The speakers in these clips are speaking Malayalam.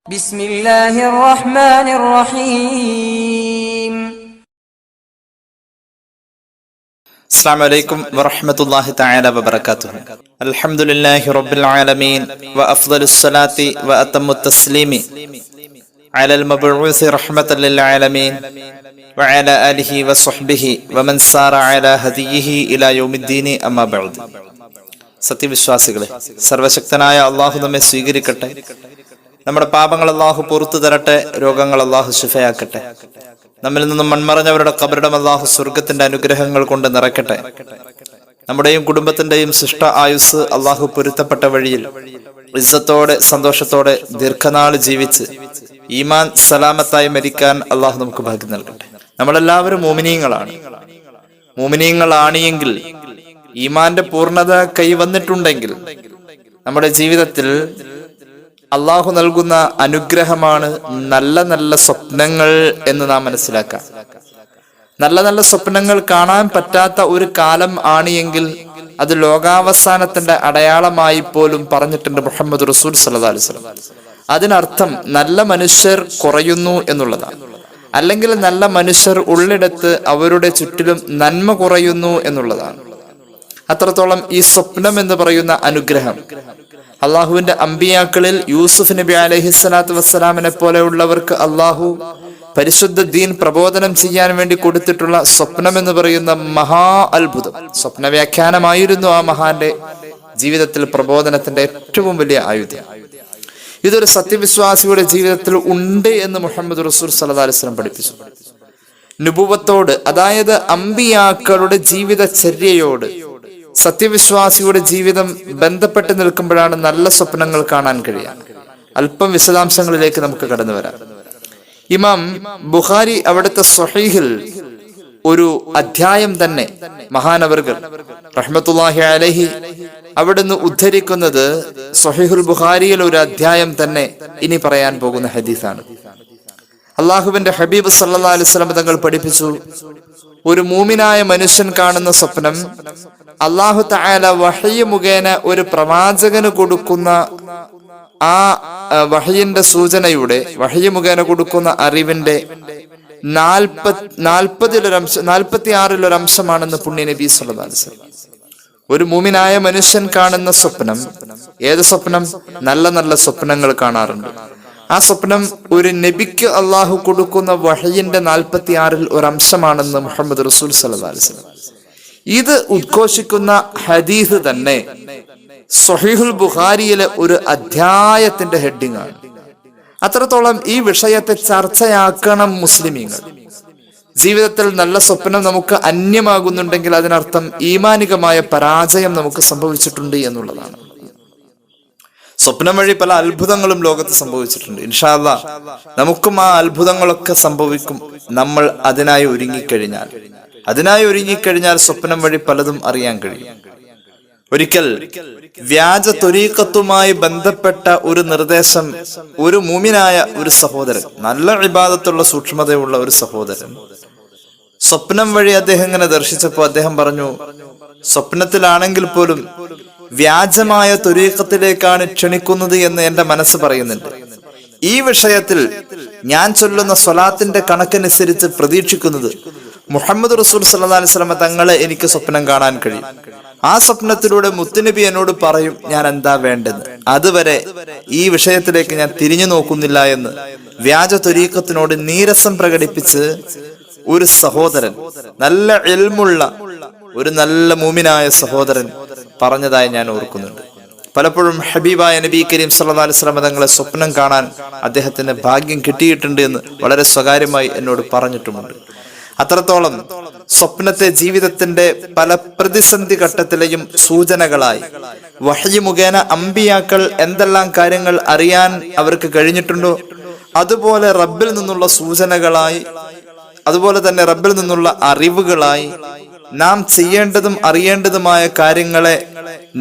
بسم الله الرحمن الرحيم. السلام عليكم ورحمة الله تعالى وبركاته. الحمد لله رب العالمين وأفضل الصلاة وأتم التسليم على المبعوث رحمة للعالمين وعلى آله وصحبه ومن سار على هديه إلى يوم الدين أما بعد. സത്യവിശ്വാസികളെ, സർവശക്തനായ അള്ളാഹു നമ്മെ സ്വീകരിക്കട്ടെ. നമ്മുടെ പാപങ്ങൾ അള്ളാഹു പുറത്തു തരട്ടെ. രോഗങ്ങൾ അള്ളാഹു ശിഫയാക്കട്ടെ. നമ്മിൽ നിന്നും മൺമറഞ്ഞവരുടെ ഖബറിടം അള്ളാഹു സ്വർഗത്തിന്റെ അനുഗ്രഹങ്ങൾ കൊണ്ട് നിറയ്ക്കട്ടെ. നമ്മുടെയും കുടുംബത്തിന്റെയും ശിഷ്ട ആയുസ് അള്ളാഹു പൊരുത്തപ്പെട്ട വഴിയിൽ ഇസ്സത്തോടെ സന്തോഷത്തോടെ ദീർഘനാൾ ജീവിച്ച് ഈമാൻ സലാമത്തായി മരിക്കാൻ അള്ളാഹു നമുക്ക് ഭാഗ്യം നൽകട്ടെ. നമ്മളെല്ലാവരും മോമിനീങ്ങളാണിയെങ്കിൽ ഈമാന്റെ പൂർണ്ണത കൈവന്നിട്ടുണ്ടെങ്കിൽ നമ്മുടെ ജീവിതത്തിൽ അള്ളാഹു നൽകുന്ന അനുഗ്രഹമാണ് നല്ല നല്ല സ്വപ്നങ്ങൾ എന്ന് നാം മനസ്സിലാക്കാം. നല്ല നല്ല സ്വപ്നങ്ങൾ കാണാൻ പറ്റാത്ത ഒരു കാലം ആണിയെങ്കിൽ അത് ലോകാവസാനത്തിന്റെ അടയാളമായി പോലും പറഞ്ഞിട്ടുണ്ട് മുഹമ്മദ് റസൂൽ സല്ലല്ലാഹു അലൈഹി വസല്ലം. അതിനർത്ഥം നല്ല മനുഷ്യർ കുറയുന്നു എന്നുള്ളതാണ്. അല്ലെങ്കിൽ നല്ല മനുഷ്യർ ഉള്ളിടത്ത് അവരുടെ ചുറ്റിലും നന്മ കുറയുന്നു എന്നുള്ളതാണ്. അത്രത്തോളം ഈ സ്വപ്നം എന്ന് പറയുന്ന അനുഗ്രഹം അള്ളാഹുവിന്റെ അമ്പിയാക്കളിൽ യൂസുഫ് നബി അലൈഹിസ്സലാത്തു വസ്സലാമിനെ പോലെയുള്ളവർക്ക് അള്ളാഹു പരിശുദ്ധ ദീൻ പ്രബോധനം ചെയ്യാൻ വേണ്ടി കൊടുത്തിട്ടുള്ള സ്വപ്നം എന്ന് പറയുന്ന മഹാ അത്ഭുതം, സ്വപ്ന വ്യാഖ്യാനമായിരുന്നു ആ മഹാന്റെ ജീവിതത്തിൽ പ്രബോധനത്തിന്റെ ഏറ്റവും വലിയ ആയുധം. ഇതൊരു സത്യവിശ്വാസിയുടെ ജീവിതത്തിൽ ഉണ്ട് എന്ന് മുഹമ്മദ് റസൂൽ സല്ലല്ലാഹു അലൈഹി വസല്ലം പഠിപ്പിച്ചു. നുബുവത്തോട്, അതായത് അമ്പിയാക്കളുടെ ജീവിതചര്യയോട് സത്യവിശ്വാസിയുടെ ജീവിതം ബന്ധപ്പെട്ട് നിൽക്കുമ്പോഴാണ് നല്ല സ്വപ്നങ്ങൾ കാണാൻ കഴിയുക. അല്പം വിശദാംശങ്ങളിലേക്ക് നമുക്ക് കടന്നു വരാം. ഇമാം ബുഖാരി അവിടുത്തെ സ്വഹീഹിൽ ഒരു അധ്യായം തന്നെ മഹാനവർകൾ റഹ്മത്തുള്ളാഹി അലൈഹി അവിടുന്ന് ഉദ്ധരിക്കുന്നത് സ്വഹീഹുൽ ബുഖാരിയിൽ ഒരു അധ്യായം തന്നെ ഇനി പറയാൻ പോകുന്ന ഹദീസാണ്. അള്ളാഹുവിന്റെ ഹബീബ് സല്ലല്ലാഹു അലൈഹി വസല്ലം തങ്ങൾ പഠിപ്പിച്ചു, ഒരു മൂമിനായ മനുഷ്യൻ കാണുന്ന സ്വപ്നം അല്ലാഹു തആല വഹയ്യ് മുഖേന ഒരു പ്രവാചകന് കൊടുക്കുന്ന ആ വഹയിന്റെ സൂചനയുടെ, വഹയ്യ് മുഖേന കൊടുക്കുന്ന അറിവിന്റെ 46 അംശമാണെന്ന് പുണ്യ നബി സല്ലല്ലാഹു അലൈഹി വസല്ലം. ഒരു മൂമിനായ മനുഷ്യൻ കാണുന്ന സ്വപ്നം, ഏത് സ്വപ്നം? നല്ല നല്ല സ്വപ്നങ്ങൾ കാണാറുണ്ട്. ആ സ്വപ്നം ഒരു നബിക്ക് അള്ളാഹു കൊടുക്കുന്ന വഹയിന്റെ 46 അംശമാണെന്ന് മുഹമ്മദ് റസൂൽ സല്ലല്ലാഹു അലൈഹി വസല്ലം. ഇത് ഉദ്ഘോഷിക്കുന്ന ഹദീസ് തന്നെ സ്വഹീഹുൽ ബുഖാരിയിലെ ഒരു അധ്യായത്തിന്റെ ഹെഡിങ് ആണ്. അത്രത്തോളം ഈ വിഷയത്തെ ചർച്ചയാക്കണം മുസ്ലിമീങ്ങൾ. ജീവിതത്തിൽ നല്ല സ്വപ്നം നമുക്ക് അന്യമാകുന്നുണ്ടെങ്കിൽ അതിനർത്ഥം ഈമാനികമായ പരാജയം നമുക്ക് സംഭവിച്ചിട്ടുണ്ട് എന്നുള്ളതാണ്. സ്വപ്നം വഴി പല അത്ഭുതങ്ങളും ലോകത്ത് സംഭവിച്ചിട്ടുണ്ട്. ഇൻഷാ അല്ലാഹ് നമുക്കും ആ അത്ഭുതങ്ങളൊക്കെ സംഭവിക്കും, നമ്മൾ അതിനായി ഒരുങ്ങിക്കഴിഞ്ഞാൽ സ്വപ്നം വഴി പലതും അറിയാൻ കഴിയും. ഒരിക്കൽ വ്യാജ ത്വരീഖത്തുമായി ബന്ധപ്പെട്ട ഒരു നിർദ്ദേശം ഒരു മുഅ്മിനായ ഒരു സഹോദരൻ, നല്ല ഇബാദത്തുള്ള സൂക്ഷ്മതയുള്ള ഒരു സഹോദരൻ സ്വപ്നം വഴി അദ്ദേഹം ഇങ്ങനെ ദർശിച്ചപ്പോൾ അദ്ദേഹം പറഞ്ഞു, സ്വപ്നത്തിലാണെങ്കിൽ പോലും വ്യാജമായ ത്വരീഖത്തിലേക്കാണ് ക്ഷണിക്കുന്നത് എന്ന് എന്റെ മനസ്സ് പറയുന്നുണ്ട്. ഈ വിഷയത്തിൽ ഞാൻ ചൊല്ലുന്ന സ്വലാത്തിന്റെ കണക്കനുസരിച്ച് പ്രതീക്ഷിക്കുന്നത് മുഹമ്മദ് റസൂൽ സല്ലല്ലാഹു അലൈഹി വസല്ലം തങ്ങളെ എനിക്ക് സ്വപ്നം കാണാൻ കഴിയും. ആ സ്വപ്നത്തിലൂടെ മുത്തുനബി എന്നോട് പറയും ഞാൻ എന്താ വേണ്ടത്. അതുവരെ ഈ വിഷയത്തിലേക്ക് ഞാൻ തിരിഞ്ഞു നോക്കുന്നില്ല എന്ന് വ്യാജ ത്വരീഖത്തിനോട് നീരസം പ്രകടിപ്പിച്ച് ഒരു സഹോദരൻ, നല്ല ഇൽമുള്ള ഒരു നല്ല മുഅ്മിനായ സഹോദരൻ പറഞ്ഞതായി ഞാൻ ഓർക്കുന്നുണ്ട്. പലപ്പോഴും ഹബീബായ നബി കരീം സല്ലല്ലാഹു അലൈഹി വസല്ലം തങ്ങളെ സ്വപ്നം കാണാൻ അദ്ദേഹത്തിന് ഭാഗ്യം കിട്ടിയിട്ടുണ്ട് എന്ന് വളരെ സ്വകാര്യമായി എന്നോട് പറഞ്ഞിട്ടുമുണ്ട്. അത്രത്തോളം സ്വപ്നത്തെ ജീവിതത്തിന്റെ പല പ്രതിസന്ധി ഘട്ടത്തിലെയും സൂചനകളായി വഹ്യ് മുഖേന അമ്പിയാക്കൾ എന്തെല്ലാം കാര്യങ്ങൾ അറിയാൻ അവർക്ക് കഴിഞ്ഞിട്ടുണ്ടോ അതുപോലെ റബ്ബിൽ നിന്നുള്ള സൂചനകളായി, അതുപോലെ തന്നെ റബ്ബിൽ നിന്നുള്ള അറിവുകളായി നാം ചെയ്യേണ്ടതും അറിയേണ്ടതുമായ കാര്യങ്ങളെ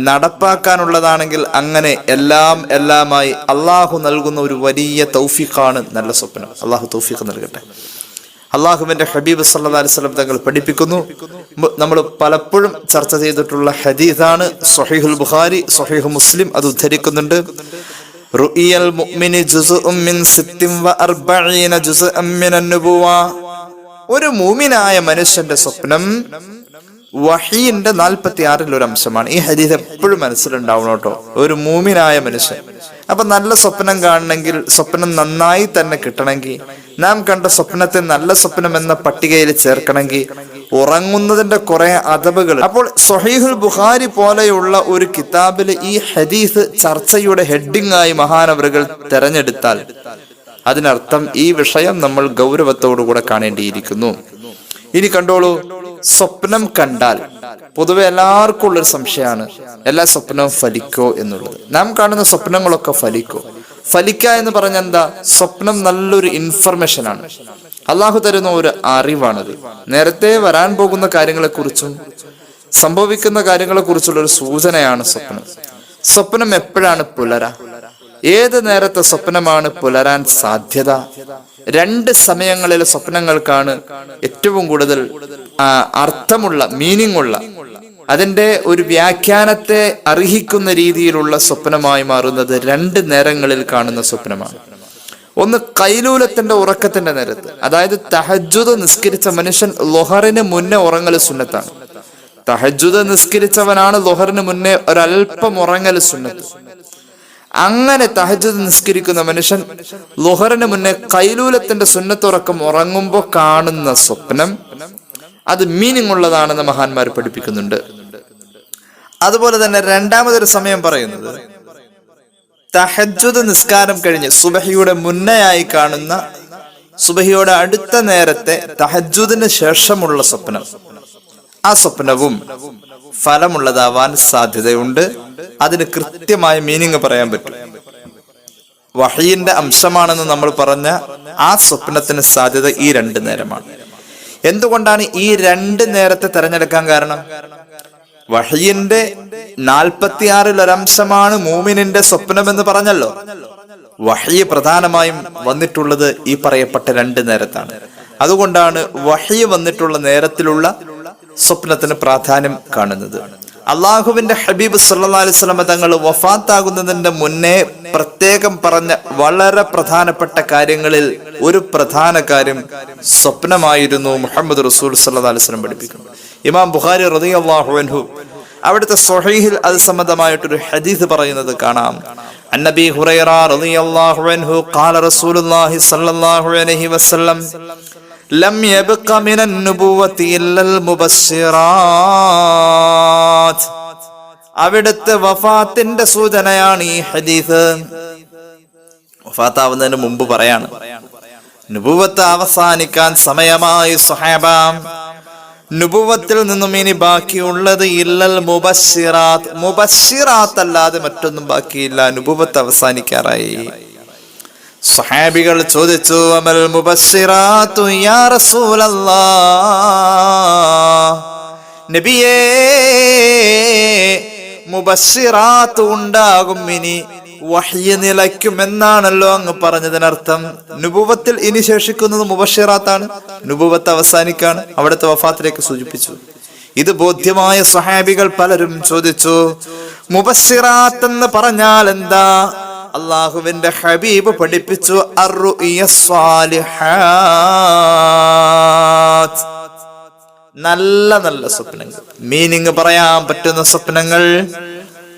നടപ്പാക്കാനുള്ളതാണെങ്കിൽ അങ്ങനെ എല്ലാമായി അള്ളാഹു നൽകുന്ന ഒരു വലിയ തൗഫീഖാണ് നല്ല സ്വപ്നം. അള്ളാഹു തൗഫീഖ് നൽകട്ടെ. അള്ളാഹുവിന്റെ ഹബീബ് സല്ലല്ലാഹു അലൈഹി വസല്ലം തങ്ങൾ പഠിപ്പിക്കുന്നു, നമ്മൾ പലപ്പോഴും ചർച്ച ചെയ്തിട്ടുള്ള ഹദീസാണ്, സ്വഹീഹുൽ ബുഖാരി, സ്വഹീഹ് മുസ്ലിം അത് ഉദ്ധരിക്കുന്നുണ്ട്. റുഇയൽ മുഅ്മിനി ജുസ്ഉം മിൻ 46 ജുസ്അൻ മിനൻ നുബുവ. ഒരു മൂമിനായ മനുഷ്യന്റെ സ്വപ്നം വഹീന്റെ 46 ഒരു അംശമാണ്. ഈ ഹദീസ് എപ്പോഴും മനസ്സിലുണ്ടാവണം കേട്ടോ. ഒരു മൂമിനായ മനുഷ്യൻ. അപ്പൊ നല്ല സ്വപ്നം കാണണമെങ്കിൽ, സ്വപ്നം നന്നായി തന്നെ കിട്ടണമെങ്കിൽ, നാം കണ്ട സ്വപ്നത്തെ നല്ല സ്വപ്നം എന്ന പട്ടികയിൽ ചേർക്കണമെങ്കിൽ ഉറങ്ങുന്നതിന്റെ കുറെ അദബുകൾ. അപ്പോൾ സ്വഹീഹുൽ ബുഖാരി പോലെയുള്ള ഒരു കിതാബിൽ ഈ ഹദീസ് ചർച്ചയുടെ ഹെഡിങ് ആയി മഹാനവറുകൾ തെരഞ്ഞെടുത്താൽ അതിനർത്ഥം ഈ വിഷയം നമ്മൾ ഗൗരവത്തോടുകൂടെ കാണേണ്ടിയിരിക്കുന്നു. ഇനി കണ്ടോളൂ, സ്വപ്നം കണ്ടാൽ പൊതുവെ എല്ലാവർക്കും ഉള്ളൊരു സംശയമാണ്, എല്ലാ സ്വപ്നവും ഫലിക്കോ എന്നുള്ളത്. നാം കാണുന്ന സ്വപ്നങ്ങളൊക്കെ ഫലിക്കോ? ഫലിക്ക എന്ന് പറഞ്ഞാൽ എന്താ? സ്വപ്നം നല്ലൊരു ഇൻഫർമേഷനാണ്, അള്ളാഹു തരുന്ന ഒരു അറിവാണത്. നേരത്തെ വരാൻ പോകുന്ന കാര്യങ്ങളെക്കുറിച്ചും സംഭവിക്കുന്ന കാര്യങ്ങളെ കുറിച്ചുള്ള ഒരു സൂചനയാണ് സ്വപ്നം. സ്വപ്നം എപ്പോഴാണ് പുലരാ? ഏത് നേരത്തെ സ്വപ്നമാണ് പുലരാൻ സാധ്യത? 2 സമയങ്ങളിലെ സ്വപ്നങ്ങൾക്കാണ് ഏറ്റവും കൂടുതൽ അർത്ഥമുള്ള, മീനിങ് ഉള്ള, അതിന്റെ ഒരു വ്യാഖ്യാനത്തെ അർഹിക്കുന്ന രീതിയിലുള്ള സ്വപ്നമായി മാറുന്നത് 2 നേരങ്ങളിൽ കാണുന്ന സ്വപ്നമാണ്. ഒന്ന് കൈലൂലത്തിന്റെ ഉറക്കത്തിന്റെ നേരത്ത്, അതായത് തഹജ്ജുദ് നിസ്കരിച്ച മനുഷ്യൻ ളുഹറിന് മുന്നേ ഉറങ്ങൽ സുന്നത്താണ്. തഹജ്ജുദ് നിസ്കരിച്ചവനാണ് ളുഹറിന് മുന്നേ ഒരൽപ്പം ഉറങ്ങൽ സുന്നത്ത്. അങ്ങനെ തഹജ്ജുദ് നിസ്കരിക്കുന്ന മനുഷ്യൻ ളുഹറിന് മുന്നേ കൈലൂലത്തിന്റെ സുന്നത്തുറക്കം ഉറങ്ങുമ്പോൾ കാണുന്ന സ്വപ്നം അത് മീനിങ് ഉള്ളതാണെന്ന് മഹാന്മാർ പഠിപ്പിക്കുന്നുണ്ട്. അതുപോലെ തന്നെ രണ്ടാമതൊരു സമയം പറയുന്നത് തഹജ്ജുദ് നിസ്കാരം കഴിഞ്ഞ് സുബഹിയുടെ മുന്നേയായി കാണുന്ന, സുബഹിയുടെ അടുത്ത നേരത്തെ തഹജ്ജുദിന് ശേഷമുള്ള സ്വപ്നം. ആ സ്വപ്നവും ഫലമുള്ളതാവാൻ സാധ്യതയുണ്ട്. അതിന് കൃത്യമായ മീനിങ് പറയാൻ പറ്റും. വഹീന്റെ അംശമാണെന്ന് നമ്മൾ പറഞ്ഞ ആ സ്വപ്നത്തിന് സാധ്യത ഈ 2 നേരമാണ്. എന്തുകൊണ്ടാണ് ഈ 2 നേരത്തെ തെരഞ്ഞെടുക്കാൻ കാരണം? വഹീന്റെ 46 ഒരംശമാണ് മൂമിനിന്റെ സ്വപ്നം എന്ന് പറഞ്ഞല്ലോ. വഹീ പ്രധാനമായും വന്നിട്ടുള്ളത് ഈ പറയപ്പെട്ട 2 നേരത്താണ്. അതുകൊണ്ടാണ് വഹീ വന്നിട്ടുള്ള നേരത്തിലുള്ള സ്വപ്നത്തിന് പ്രാധാന്യം കാണുന്നത്. അള്ളാഹുവിന്റെ ഹബീബ് സല്ലല്ലാഹു അലൈഹി വസല്ലം തങ്ങൾ വഫാത്താകുന്നതിന്റെ മുന്നേ പ്രത്യേകം പറഞ്ഞ വളരെ പ്രധാനപ്പെട്ട കാര്യങ്ങളിൽ ഒരു പ്രധാന കാര്യം സ്വപ്നമായിരുന്നു. മുഹമ്മദ് റസൂൽ സല്ലല്ലാഹു അലൈഹി വസല്ലം പഠിപ്പിക്കുന്നു. ഇമാം ബുഖാരി റളിയല്ലാഹു അൻഹു അവിടുത്തെ സ്വഹീഹിൽ അത് സംബന്ധമായിട്ടൊരു ഹദീസ് പറയുന്നത് കാണാം. അന്നബി ഹുറൈറ റളിയല്ലാഹു അൻഹു ഖാല റസൂലുള്ളാഹി സ്വല്ലല്ലാഹു അലൈഹി വസല്ലം ലം യബ്ഖ മിനൻ നുബുവത്തി ഇല്ലൽ മുബശ്ശിറാത്ത്. അവിടുത്തെ വഫാത്തിന്റെ സൂചനയാണ് ഈ ഹദീസ്. വഫാത്താവുന്നതിന് മുമ്പ് പറയാണ്, നുബുവത്ത് അവസാനിക്കാൻ സമയമായി സ്വഹാബ. നുബുവത്തിൽ നിന്നും ഇനി ബാക്കിയുള്ളത് ഇല്ലൽ മുബശ്ശിറാത്ത്. മുബശ്ശിറാത്ത് അല്ലാതെ മറ്റൊന്നും ബാക്കിയില്ല. നുബുവത്ത് അവസാനിക്കാറായി. സ്വഹാബികൾ ചോദിച്ചു, അമൽ മുബശ്ശിറാത്തു യാ റസൂലല്ലാഹ്. നബിയേ, മുബശ്ശിറാത്ത് ഉണ്ടാകും, ഇനി വഹ്യ് നിലയ്ക്കുമെന്നാണല്ലോ അങ്ങ് പറഞ്ഞതിനർത്ഥം. നുബുവത്തിൽ ഇനി ശേഷിക്കുന്നത് മുബശ്ശിറാത്താണ്. നുബുവത്ത് അവസാനിക്കാണ്. അവിടുത്തെ വഫാത്തിലേക്ക് സൂചിപ്പിച്ചു. ഇത് ബോധ്യമായ സ്വഹാബികൾ പലരും ചോദിച്ചു, മുബശ്ശിറാത്ത് എന്ന് പറഞ്ഞാൽ എന്താ? അള്ളാഹുവിന്റെ ഹബീബ് പഠിപ്പിച്ചു, അർറുഇയസ്സാലിഹാത്ത്, നല്ല നല്ല സ്വപ്നങ്ങൾ, മീനിങ് പറയാൻ പറ്റുന്ന സ്വപ്നങ്ങൾ,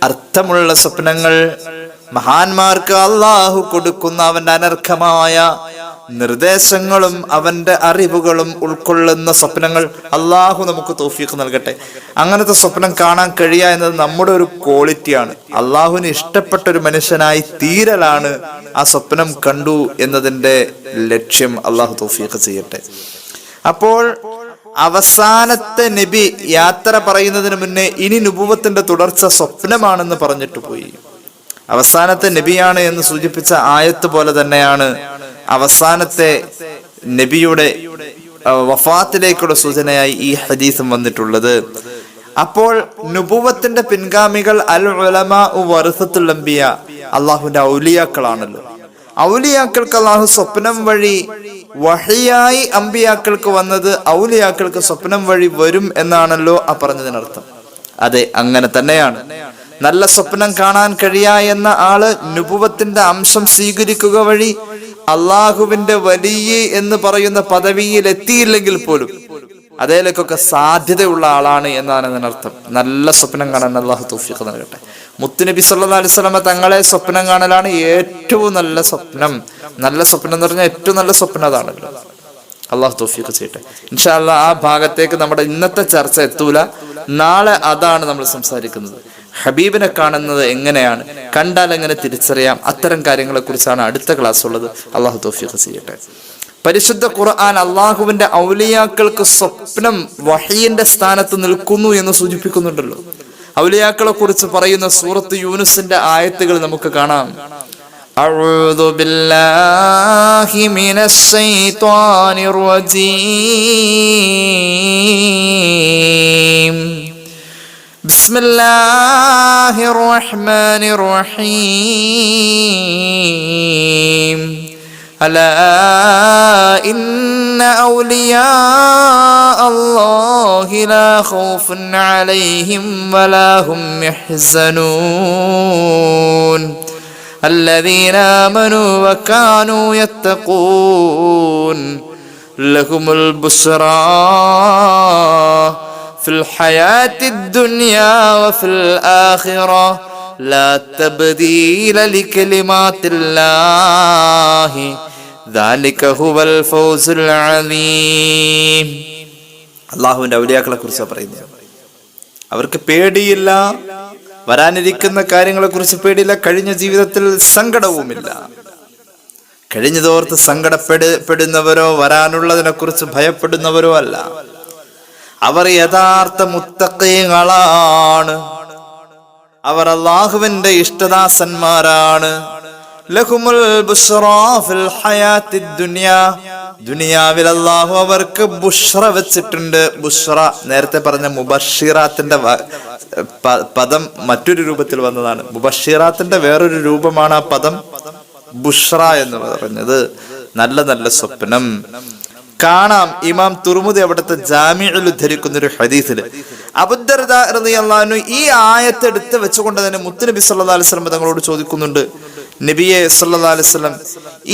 അർത്ഥമുള്ള സ്വപ്നങ്ങൾ, മഹാന്മാർക്ക് അള്ളാഹു കൊടുക്കുന്ന അവന്റെ അനർഘമായ നിർദ്ദേശങ്ങളും അവന്റെ അറിവുകളും ഉൾക്കൊള്ളുന്ന സ്വപ്നങ്ങൾ അള്ളാഹു നമുക്ക് തൗഫീഖ് നൽകട്ടെ. അങ്ങനത്തെ സ്വപ്നം കാണാൻ കഴിയുക എന്നത് നമ്മുടെ ഒരു ക്വാളിറ്റിയാണ്. അള്ളാഹുവിന് ഇഷ്ടപ്പെട്ട ഒരു മനുഷ്യനായി തീരലാണ് ആ സ്വപ്നം കണ്ടു എന്നതിന്റെ ലക്ഷ്യം. അള്ളാഹു തൗഫീഖ് ചെയ്യട്ടെ. അപ്പോൾ അവസാനത്തെ നബി യാത്ര പറയുന്നതിന് മുന്നേ ഇനി നുബുവത്തിന്റെ തുടർച്ച സ്വപ്നമാണെന്ന് പറഞ്ഞിട്ട് പോയി. അവസാനത്തെ നബിയാണ് എന്ന് സൂചിപ്പിച്ച ആയത്ത് പോലെ തന്നെയാണ് അവസാനത്തെ നബിയുടെ വഫാത്തിലേക്കുള്ള സൂചനയായി ഈ ഹദീസും വന്നിട്ടുള്ളത്. അപ്പോൾ നുബുവത്തിന്റെ പിൻഗാമികൾ അൽ ഉലമാ വറസത്തുൽ അംബിയ, അള്ളാഹുവിന്റെ ഔലിയാക്കളാണല്ലോ. ഔലിയാക്കൾക്ക് അള്ളാഹു സ്വപ്നം വഴി വഹിയായി അമ്പിയാക്കൾക്ക് വന്നത് ഔലിയാക്കൾക്ക് സ്വപ്നം വഴി വരും എന്നാണല്ലോ ആ പറഞ്ഞതിനർത്ഥം. അതെ, അങ്ങനെ തന്നെയാണ്. നല്ല സ്വപ്നം കാണാൻ എന്ന ആള് നുബുവത്തിന്റെ അംശം സ്വീകരിക്കുക വഴി അള്ളാഹുവിന്റെ വലിയ എന്ന് പറയുന്ന പദവിയിൽ എത്തിയില്ലെങ്കിൽ പോലും അതേലേക്കൊക്കെ സാധ്യതയുള്ള ആളാണ് എന്നാണ് അതിനർത്ഥം. നല്ല സ്വപ്നം കാണാൻ അള്ളാഹു തൗഫീഖ് നൽകട്ടെ. മുത്തുനബി സല്ലല്ലാഹു അലൈഹി വസല്ലമ തങ്ങളെ സ്വപ്നം കാണലാണ് ഏറ്റവും നല്ല സ്വപ്നം. നല്ല സ്വപ്നം എന്ന് പറഞ്ഞാൽ ഏറ്റവും നല്ല സ്വപ്നം അതാണല്ലോ. അള്ളാഹു തൗഫീഖ് ചെയ്യട്ടെ. ഇൻഷാ അല്ലാഹ് ആ ഭാഗത്തേക്ക് നമ്മുടെ ഇന്നത്തെ ചർച്ച എത്തൂല. നാളെ അതാണ് നമ്മൾ സംസാരിക്കുന്നത്. ഹബീബിനെ കാണുന്നത് എങ്ങനെയാണ്, കണ്ടാൽ എങ്ങനെ തിരിച്ചറിയാം, അത്തരം കാര്യങ്ങളെ കുറിച്ചാണ് അടുത്ത ക്ലാസ് ഉള്ളത്. അള്ളാഹു തൗഫീഖ് ചെയ്യട്ടെ. പരിശുദ്ധ ഖുർആൻ അള്ളാഹുവിന്റെ ഔലിയാക്കൾക്ക് സ്വപ്നം വഹയിന്റെ സ്ഥാനത്ത് നിൽക്കുന്നു എന്ന് സൂചിപ്പിക്കുന്നുണ്ടല്ലോ. ഔലിയാക്കളെ കുറിച്ച് പറയുന്ന സൂറത്ത് യൂനുസിന്റെ ആയത്തുകൾ നമുക്ക് കാണാം. അഊദു ബില്ലാഹി മിനശ് ശൈത്വാനിർ റജീം. ബിസ്മില്ലാഹിർ റഹ്മാനിർ റഹീം. അലാ ഇന്ന ഔലിയാ അല്ലാഹി ലാ ഖൗഫുൻ അലൈഹിം വലാ ഹും യഹ്സനൂൻ الذين آمنوا وكانوا يتقون لهم البشرى في الحياة الدنيا وفي الآخرة لا تبديل لكلمات الله ذلك هو الفوز العظيم. അള്ളാഹുവിന്റെ ഔലിയാക്കളെ കുറിച്ച് പറയുന്നത് അവർക്ക് പേടിയില്ല, വരാനിരിക്കുന്ന കാര്യങ്ങളെ കുറിച്ച് പേടിയില്ല, കഴിഞ്ഞ ജീവിതത്തിൽ സങ്കടവുമില്ല. കഴിഞ്ഞതോർത്ത് സങ്കടപ്പെടുന്നവരോ വരാനുള്ളതിനെ കുറിച്ച് ഭയപ്പെടുന്നവരോ അല്ല. അവർ യഥാർത്ഥ മുത്തഖീങ്ങളാണ്. അവർ അല്ലാഹുവിന്റെ ഇഷ്ടദാസന്മാരാണ്. ലഹുമുൽ ബുശ്റാ ഫിൽ ഹയാത്തിദ് ദുനിയാ. ദുനിയാവിൽ അല്ലാഹു അവർക്ക് ബുശ്റ വെച്ചിട്ടുണ്ട്. ബുശ്റ നേരത്തെ പറഞ്ഞ മുബശ്ശിറാത്തിന്റെ പദം മറ്റൊരു രൂപത്തിൽ വന്നതാണ്. മുബശ്ശിറാത്തിന്റെ വേറൊരു രൂപമാണ് ആ പദം ബുശ്റ എന്ന് പറഞ്ഞത്. നല്ല നല്ല സ്വപ്നം കാണാം. ഇമാം തുർമുദി അവിടുത്തെ ജാമിഉൽ ഉദ്ധരിക്കുന്ന ഒരു ഹദീസിൽ അബൂദർദ റളിയല്ലാഹു അൻഹു ഈ ആയത്ത് എടുത്ത് വെച്ചുകൊണ്ട് തന്നെ മുത്തുനബി സല്ലല്ലാഹു അലൈഹി വസല്ലം തങ്ങളോട് ചോദിക്കുന്നുണ്ട്, നബിയെ സല്ലല്ലാഹു അലൈഹി വസല്ലം,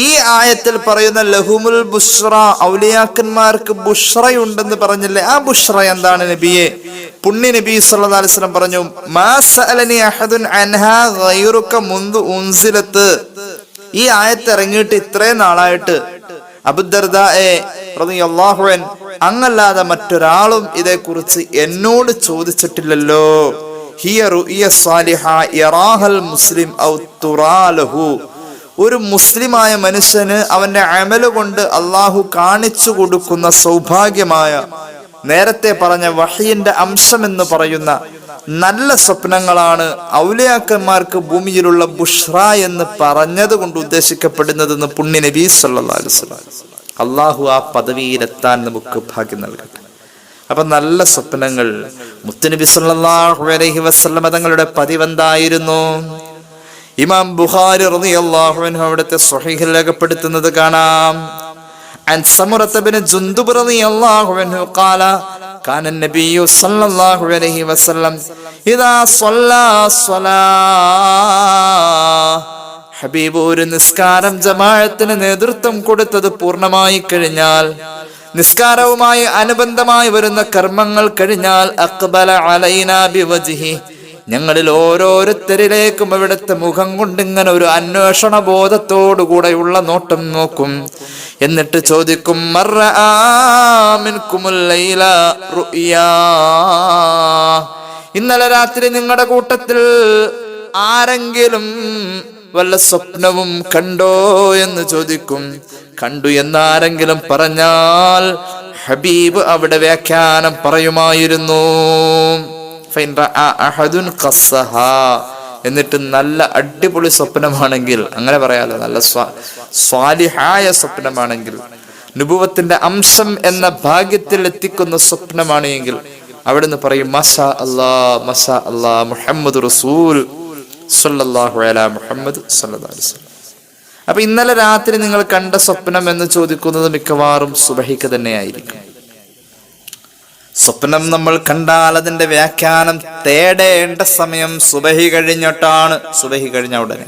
ഈ ആയത്തിൽ പറയുന്ന ലഹുമുൽ ബുശ്റ, ഔലിയാക്കന്മാർക്ക് ബുശ്റയുണ്ടെന്ന് പറഞ്ഞില്ലേ, ആ ബുശ്റ എന്താണ് നബിയെ? പുണ്യ നബി സല്ലല്ലാഹു അലൈഹി വസല്ലം പറഞ്ഞു, മാ സഅലനി അഹദുൻ അൻഹാ ഗൈറുക മുൻദു ഉൻസിലത്ത്. ഈ ആയത്ത് ഇറങ്ങിയിട്ട് ഇത്രയും നാളായിട്ട് അബൂദർദായെ റളിയല്ലാഹു അൻഹു അങ്ങല്ലാതെ മറ്റൊരാളും ഇതേക്കുറിച്ച് എന്നോട് ചോദിച്ചിട്ടില്ലല്ലോ. ഹിയ റുഇയ സാലിഹ യറാഹൽ മുസ്ലിം ഔ തുറാലഹു. ഒരു മുസ്ലിമായ മനുഷ്യന് അവന്റെ അമല് കൊണ്ട് അള്ളാഹു കാണിച്ചു കൊടുക്കുന്ന സൗഭാഗ്യമായ, നേരത്തെ പറഞ്ഞ വഹയിന്റെ അംശം എന്ന് പറയുന്ന നല്ല സ്വപ്നങ്ങളാണ് ഔലിയാക്കന്മാർക്ക് ഭൂമിയിലുള്ള ബുഷ്റ എന്ന് പറഞ്ഞത് കൊണ്ട് ഉദ്ദേശിക്കപ്പെടുന്നതെന്ന് പുണ്യ നബി സല്ലല്ലാഹു അലൈഹി വസല്ലം. അള്ളാഹു ആ പദവിയിലെത്താൻ നമുക്ക് ഭാഗ്യം നൽകട്ടെ. അപ്പൊ നല്ല സ്വപ്നങ്ങൾ മുത്തുനബി സല്ലല്ലാഹു അലൈഹി വസല്ലം തങ്ങളുടെ പതിവെന്തായിരുന്നു? ഇമാം ബുഖാരി റളിയല്ലാഹു അൻഹു അവിടുത്തെ സ്വഹീഹിൽ രേഖപ്പെടുത്തുന്നത് കാണാം. عن سمرة بن جندب رضي الله عنه قال كان النبي صلى الله عليه وسلم إذا صلى الصلاة. ഹബീബ് ഒരു നിസ്കാരം ജമാഅത്തിന് നേതൃത്വം കൊടുത്തത് പൂർണ്ണമായി കഴിഞ്ഞാൽ, നിസ്കാരവുമായി അനുബന്ധമായി വരുന്ന കർമ്മങ്ങൾ കഴിഞ്ഞാൽ, അഖ്ബല അലൈനാ ബിവജ്ഹി, ഞങ്ങളിൽ ഓരോരുത്തരിലേക്കും അവിടുത്തെ മുഖം കൊണ്ട് ഇങ്ങനെ ഒരു അന്വേഷണ ബോധത്തോടുകൂടെയുള്ള നോട്ടം നോക്കും. എന്നിട്ട് ചോദിക്കും, മർറആ മിൻകുമുൽ ലൈല റുയാ. ഇന്നലെ രാത്രി നിങ്ങളുടെ കൂട്ടത്തിൽ ആരെങ്കിലും വല്ല സ്വപ്നവും കണ്ടോ എന്ന് ചോദിക്കും. കണ്ടു എന്നാരെങ്കിലും പറഞ്ഞാൽ ഹബീബ് അവിടെ വ്യാഖ്യാനം പറയുമായിരുന്നു. എന്നിട്ട് നല്ല അടിപൊളി സ്വപ്നമാണെങ്കിൽ, അങ്ങനെ പറയാലോ, നല്ല സ്വാലിഹായ സ്വപ്നമാണെങ്കിൽ, നുബുവത്തിന്റെ അംശം എന്ന ഭാഗ്യത്തിൽ എത്തിക്കുന്ന സ്വപ്നമാണെങ്കിൽ അവിടുന്ന് പറയും, മസാ അല്ലാ മസാ അല്ലാ മുഹമ്മദ് റസൂൽ സല്ലല്ലാഹു അലാ മുഹമ്മദ് സല്ലല്ലാഹു അലൈഹി വസല്ലം. അപ്പൊ ഇന്നലെ രാത്രി നിങ്ങൾ കണ്ട സ്വപ്നം എന്ന് ചോദിക്കുന്നത് മിക്കവാറും സുബഹിക്ക് തന്നെയായിരിക്കും. സ്വപ്നം നമ്മൾ കണ്ടാൽ അതിന്റെ വ്യാഖ്യാനം തേടേണ്ട സമയം സുബഹി കഴിഞ്ഞിട്ടാണ്. സുബഹി കഴിഞ്ഞ ഉടനെ